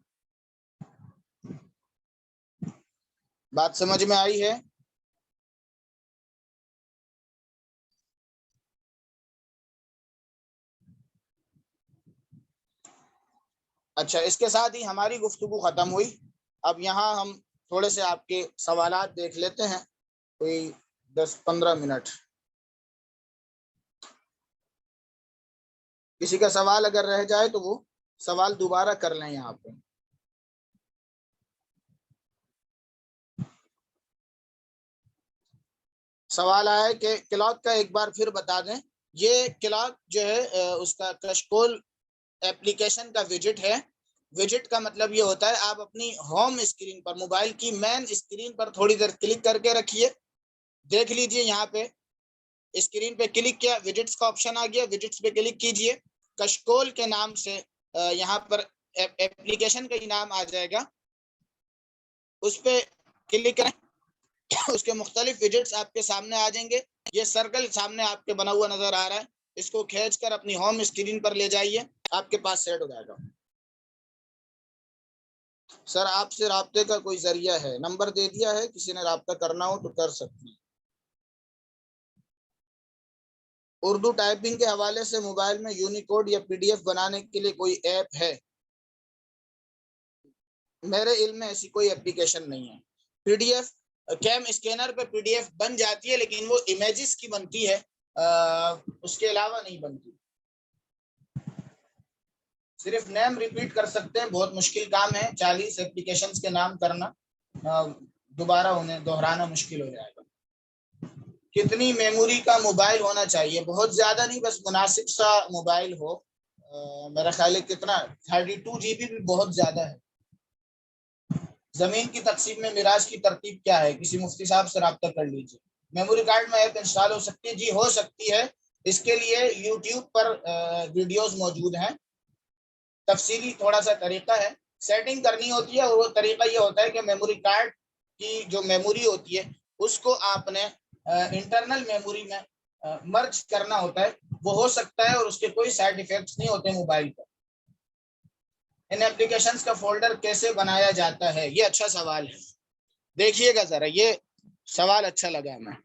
بات سمجھ میں آئی ہے؟ اچھا، اس کے ساتھ ہی ہماری گفتگو ختم ہوئی۔ اب یہاں ہم تھوڑے سے آپ کے سوالات دیکھ لیتے ہیں، کوئی 10-15 منٹ۔ کسی کا سوال اگر رہ جائے تو وہ سوال دوبارہ کر لیں یہاں پہ۔ سوال آیا ہے کہ کلاک کا ایک بار پھر بتا دیں. یہ کلاک جو ہے اس کا کشکول ایپلیکیشن کا ویجٹ ہے. ویجٹ کا مطلب یہ ہوتا ہے آپ اپنی ہوم اسکرین پر موبائل کی مین اسکرین پر تھوڑی دیر کلک کر کے رکھیے. دیکھ لیجئے یہاں پہ اسکرین پہ کلک کیا, ویجٹس کا آپشن آ گیا, ویجٹس پہ کلک کیجئے. کشکول کے نام سے یہاں پر ایپلیکیشن کا ہی نام آ جائے گا, اس پہ کلک کریں. اس کے مختلف ویجٹس آپ کے سامنے آ جائیں گے. یہ سرکل سامنے آپ کے بنا ہوا نظر آ رہا ہے, اس کو کھینچ کر اپنی ہوم اسکرین پر لے جائیے, آپ کے پاس سیٹ ہو جائے گا. سر آپ سے رابطے کا کوئی ذریعہ ہے؟ نمبر دے دیا ہے, کسی نے رابطہ کرنا ہو تو کر سکتے ہیں. اردو ٹائپنگ کے حوالے سے موبائل میں یونیکوڈ یا پی ڈی ایف بنانے کے لیے کوئی ایپ ہے؟ میرے علم میں ایسی کوئی اپلیکیشن نہیں ہے. P D F cam scanner پہ پی ڈی ایف بن جاتی ہے, لیکن وہ امیجز کی بنتی ہے, اس کے علاوہ نہیں بنتی. صرف نیم ریپیٹ کر سکتے ہیں, بہت مشکل کام ہے. 40 اپلیکیشنز کے نام کرنا, دوبارہ انہیں دہرانا مشکل ہو جائے گا. کتنی میموری کا موبائل ہونا چاہیے؟ بہت زیادہ نہیں, بس مناسب سا موبائل ہو. میرا خیال ہے کتنا 32 GB بھی بہت زیادہ ہے. زمین کی تقسیم میں میراث کی ترتیب کیا ہے؟ کسی مفتی صاحب سے رابطہ کر لیجیے. میموری کارڈ میں ایپ انسٹال ہو سکتی ہے؟ جی ہو سکتی ہے. اس کے لیے یوٹیوب پر ویڈیوز موجود ہیں. تفصیلی تھوڑا سا طریقہ ہے, سیٹنگ کرنی ہوتی ہے, اور وہ طریقہ یہ ہوتا ہے کہ میموری کارڈ کی جو میموری ہوتی ہے اس کو آپ نے انٹرنل میموری میں مرج کرنا ہوتا ہے. وہ ہو سکتا ہے, اور اس کے کوئی سائیڈ ایفیکٹس نہیں ہوتے موبائل پر. ان ایپلیکیشنز کا فولڈر کیسے بنایا جاتا ہے؟ یہ اچھا سوال ہے, دیکھیے گا ذرا, یہ سوال اچھا لگا ہمیں.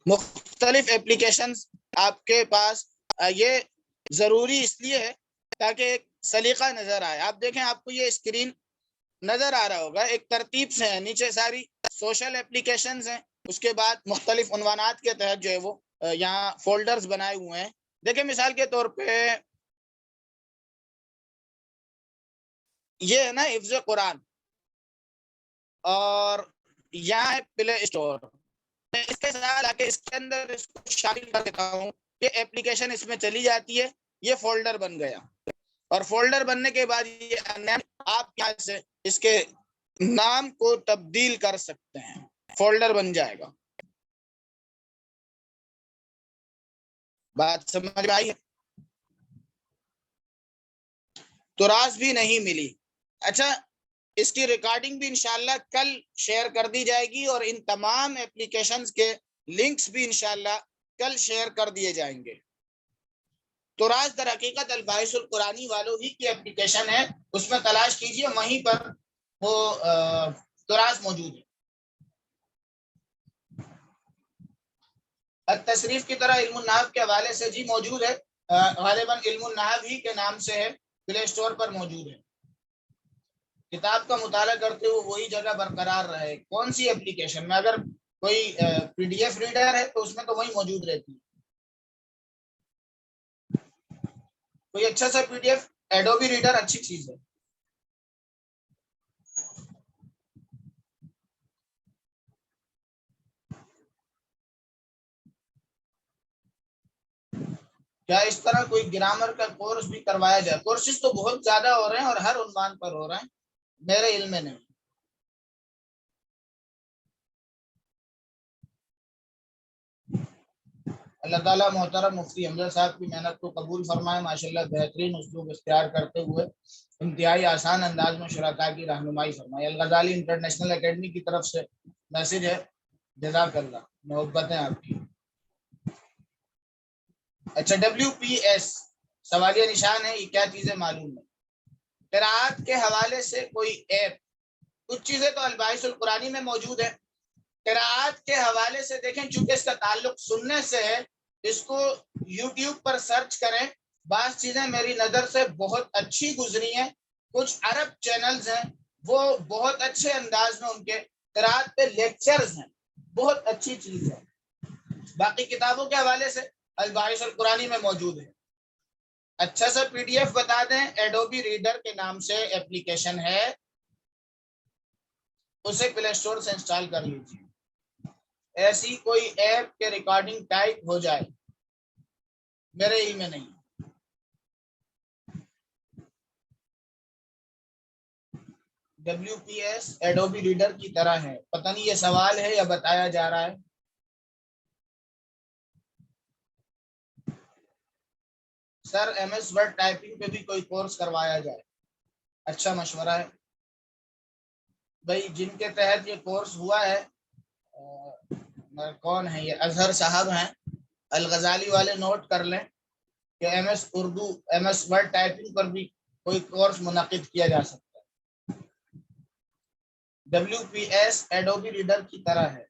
مختلف ایپلیکیشنز آپ کے پاس, یہ ضروری اس لیے ہے تاکہ ایک سلیقہ نظر آئے. آپ دیکھیں, آپ کو یہ اسکرین نظر آ رہا ہوگا, ایک ترتیب سے ہے. نیچے ساری سوشل ایپلیکیشنز ہیں, اس کے بعد مختلف عنوانات کے تحت جو ہے وہ یہاں فولڈرز بنائے ہوئے ہیں. دیکھیں مثال کے طور پہ یہ ہے نا حفظ قرآن, اور یہاں ہے پلے اسٹور. اس کے ساتھ اس کے اندر اس کو شامل کر دیتا ہوں کہ ایپلیکیشن اس میں چلی جاتی ہے. یہ فولڈر بن گیا, اور فولڈر بننے کے بعد یہ آپ یہاں سے اس کے نام کو تبدیل کر سکتے ہیں, فولڈر بن جائے گا. بات سمجھ میں آئی ہے؟ تراس بھی نہیں ملی. اچھا, اس کی ریکارڈنگ بھی انشاءاللہ کل شیئر کر دی جائے گی, اور ان تمام ایپلیکیشنز کے لنکس بھی انشاءاللہ کل شیئر کر دیے جائیں گے. تراس در حقیقت الباعث القرآنی والوں ہی کی ایپلیکیشن ہے, اس میں تلاش کیجئے, وہیں پر وہ تراس موجود ہے. التصریف کی طرح علم النحو کے حوالے سے جی موجود ہے, غالباً علم النحو ہی کے نام سے ہے, پلے اسٹور پر موجود ہے. کتاب کا مطالعہ کرتے ہوئے وہی جگہ برقرار رہے. کون سی ایپلیکیشن میں؟ اگر کوئی پی ڈی ایف ریڈر ہے تو اس میں تو وہی موجود رہتی ہے. کوئی اچھا سا P D F, Adobe reader اچھی چیز ہے. کیا اس طرح کوئی گرامر کا کورس بھی کروایا جائے؟ کورسز تو بہت زیادہ ہو رہے ہیں, اور ہر عنوان پر ہو رہے ہیں, میرے علم میں نہیں. اللہ تعالیٰ محترم مفتی حمزہ صاحب کی محنت کو قبول فرمائے. ماشاءاللہ بہترین اسلوب اختیار کرتے ہوئے انتہائی آسان انداز میں شرکاء کی رہنمائی فرمائے. الغزالی انٹرنیشنل اکیڈمی کی طرف سے میسج ہے, جزاک اللہ, محبتیں آپ کی. اچھا, WPS سوالیہ نشان ہے, یہ کیا چیزیں معلوم ہے؟ قراءت کے حوالے سے کوئی ایپ, کچھ چیزیں تو الباعث القرآنی میں موجود ہے. قراءت کے حوالے سے دیکھیں, چونکہ اس کا تعلق سننے سے ہے, اس کو یوٹیوب پر سرچ کریں. بعض چیزیں میری نظر سے بہت اچھی گزری ہیں. کچھ عرب چینلز ہیں, وہ بہت اچھے انداز میں ان کے قراءت پہ لیکچرز ہیں, بہت اچھی چیز ہے. باقی کتابوں کے حوالے سے الباعث القرآنی میں موجود ہے. اچھا سا پی ڈی ایف بتا دیں. ایڈوبی ریڈر کے نام سے ایپلیکیشن ہے, اسے پلے اسٹور سے انسٹال کر لیجیے. ایسی کوئی ایپ کے ریکارڈنگ ٹائپ ہو جائے میرے ای میں نہیں. WPS ایڈوبی ریڈر کی طرح ہے. پتہ نہیں یہ سوال ہے یا بتایا جا رہا ہے. سر MS ورڈ ٹائپنگ پہ بھی کوئی کورس کروایا جائے. اچھا مشورہ ہے بھائی. جن کے تحت یہ کورس ہوا ہے کون ہے یہ؟ اظہر صاحب ہیں. الغزالی والے نوٹ کر لیں کہ MS ورڈ ٹائپنگ پر بھی کوئی کورس منعقد کیا جا سکتا ہے. WPS ایڈوبی ریڈر کی طرح ہے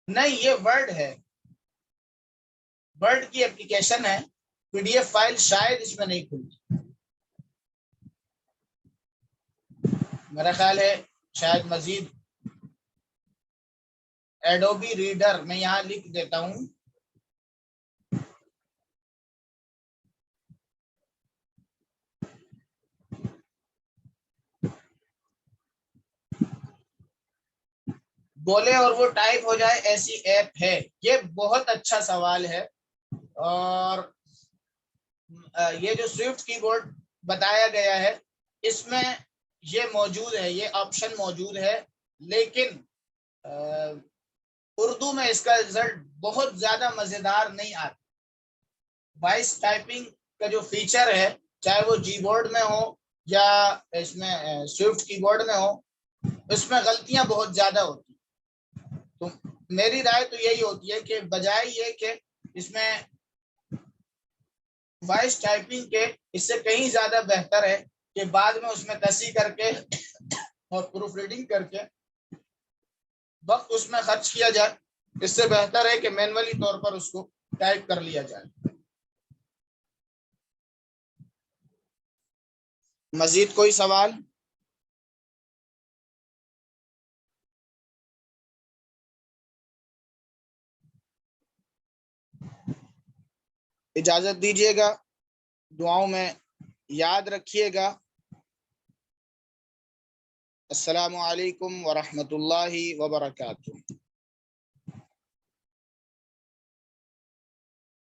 نہیں, یہ ورڈ ہے, ورڈ کی اپلیکیشن ہے. PDF فائل شاید اس میں نہیں کھلتی, میرا خیال ہے شاید مزید. ایڈوبی ریڈر میں یہاں لکھ دیتا ہوں. بولے اور وہ ٹائپ ہو جائے ایسی ایپ ہے. یہ بہت اچھا سوال ہے. اور یہ جو سوئفٹ کی بورڈ بتایا گیا ہے اس میں یہ موجود ہے, یہ آپشن موجود ہے, لیکن اردو میں اس کا رزلٹ بہت زیادہ مزیدار نہیں آتا. وائس ٹائپنگ کا جو فیچر ہے چاہے وہ جی بورڈ میں ہو یا اس میں سوئفٹ کی بورڈ میں ہو, اس میں غلطیاں بہت زیادہ ہوتی. تو میری رائے تو یہی ہوتی ہے کہ بجائے یہ کہ اس میں وائس ٹائپنگ کے, اس سے کہیں زیادہ بہتر ہے کہ بعد میں اس میں تصحیح کر کے اور پروف ریڈنگ کر کے وقت اس میں خرچ کیا جائے. اس سے بہتر ہے کہ مینولی طور پر اس کو ٹائپ کر لیا جائے. مزید کوئی سوال؟ اجازت دیجیے گا, دعاؤں میں یاد رکھیے گا. السلام علیکم ورحمۃ اللہ وبرکاتہ.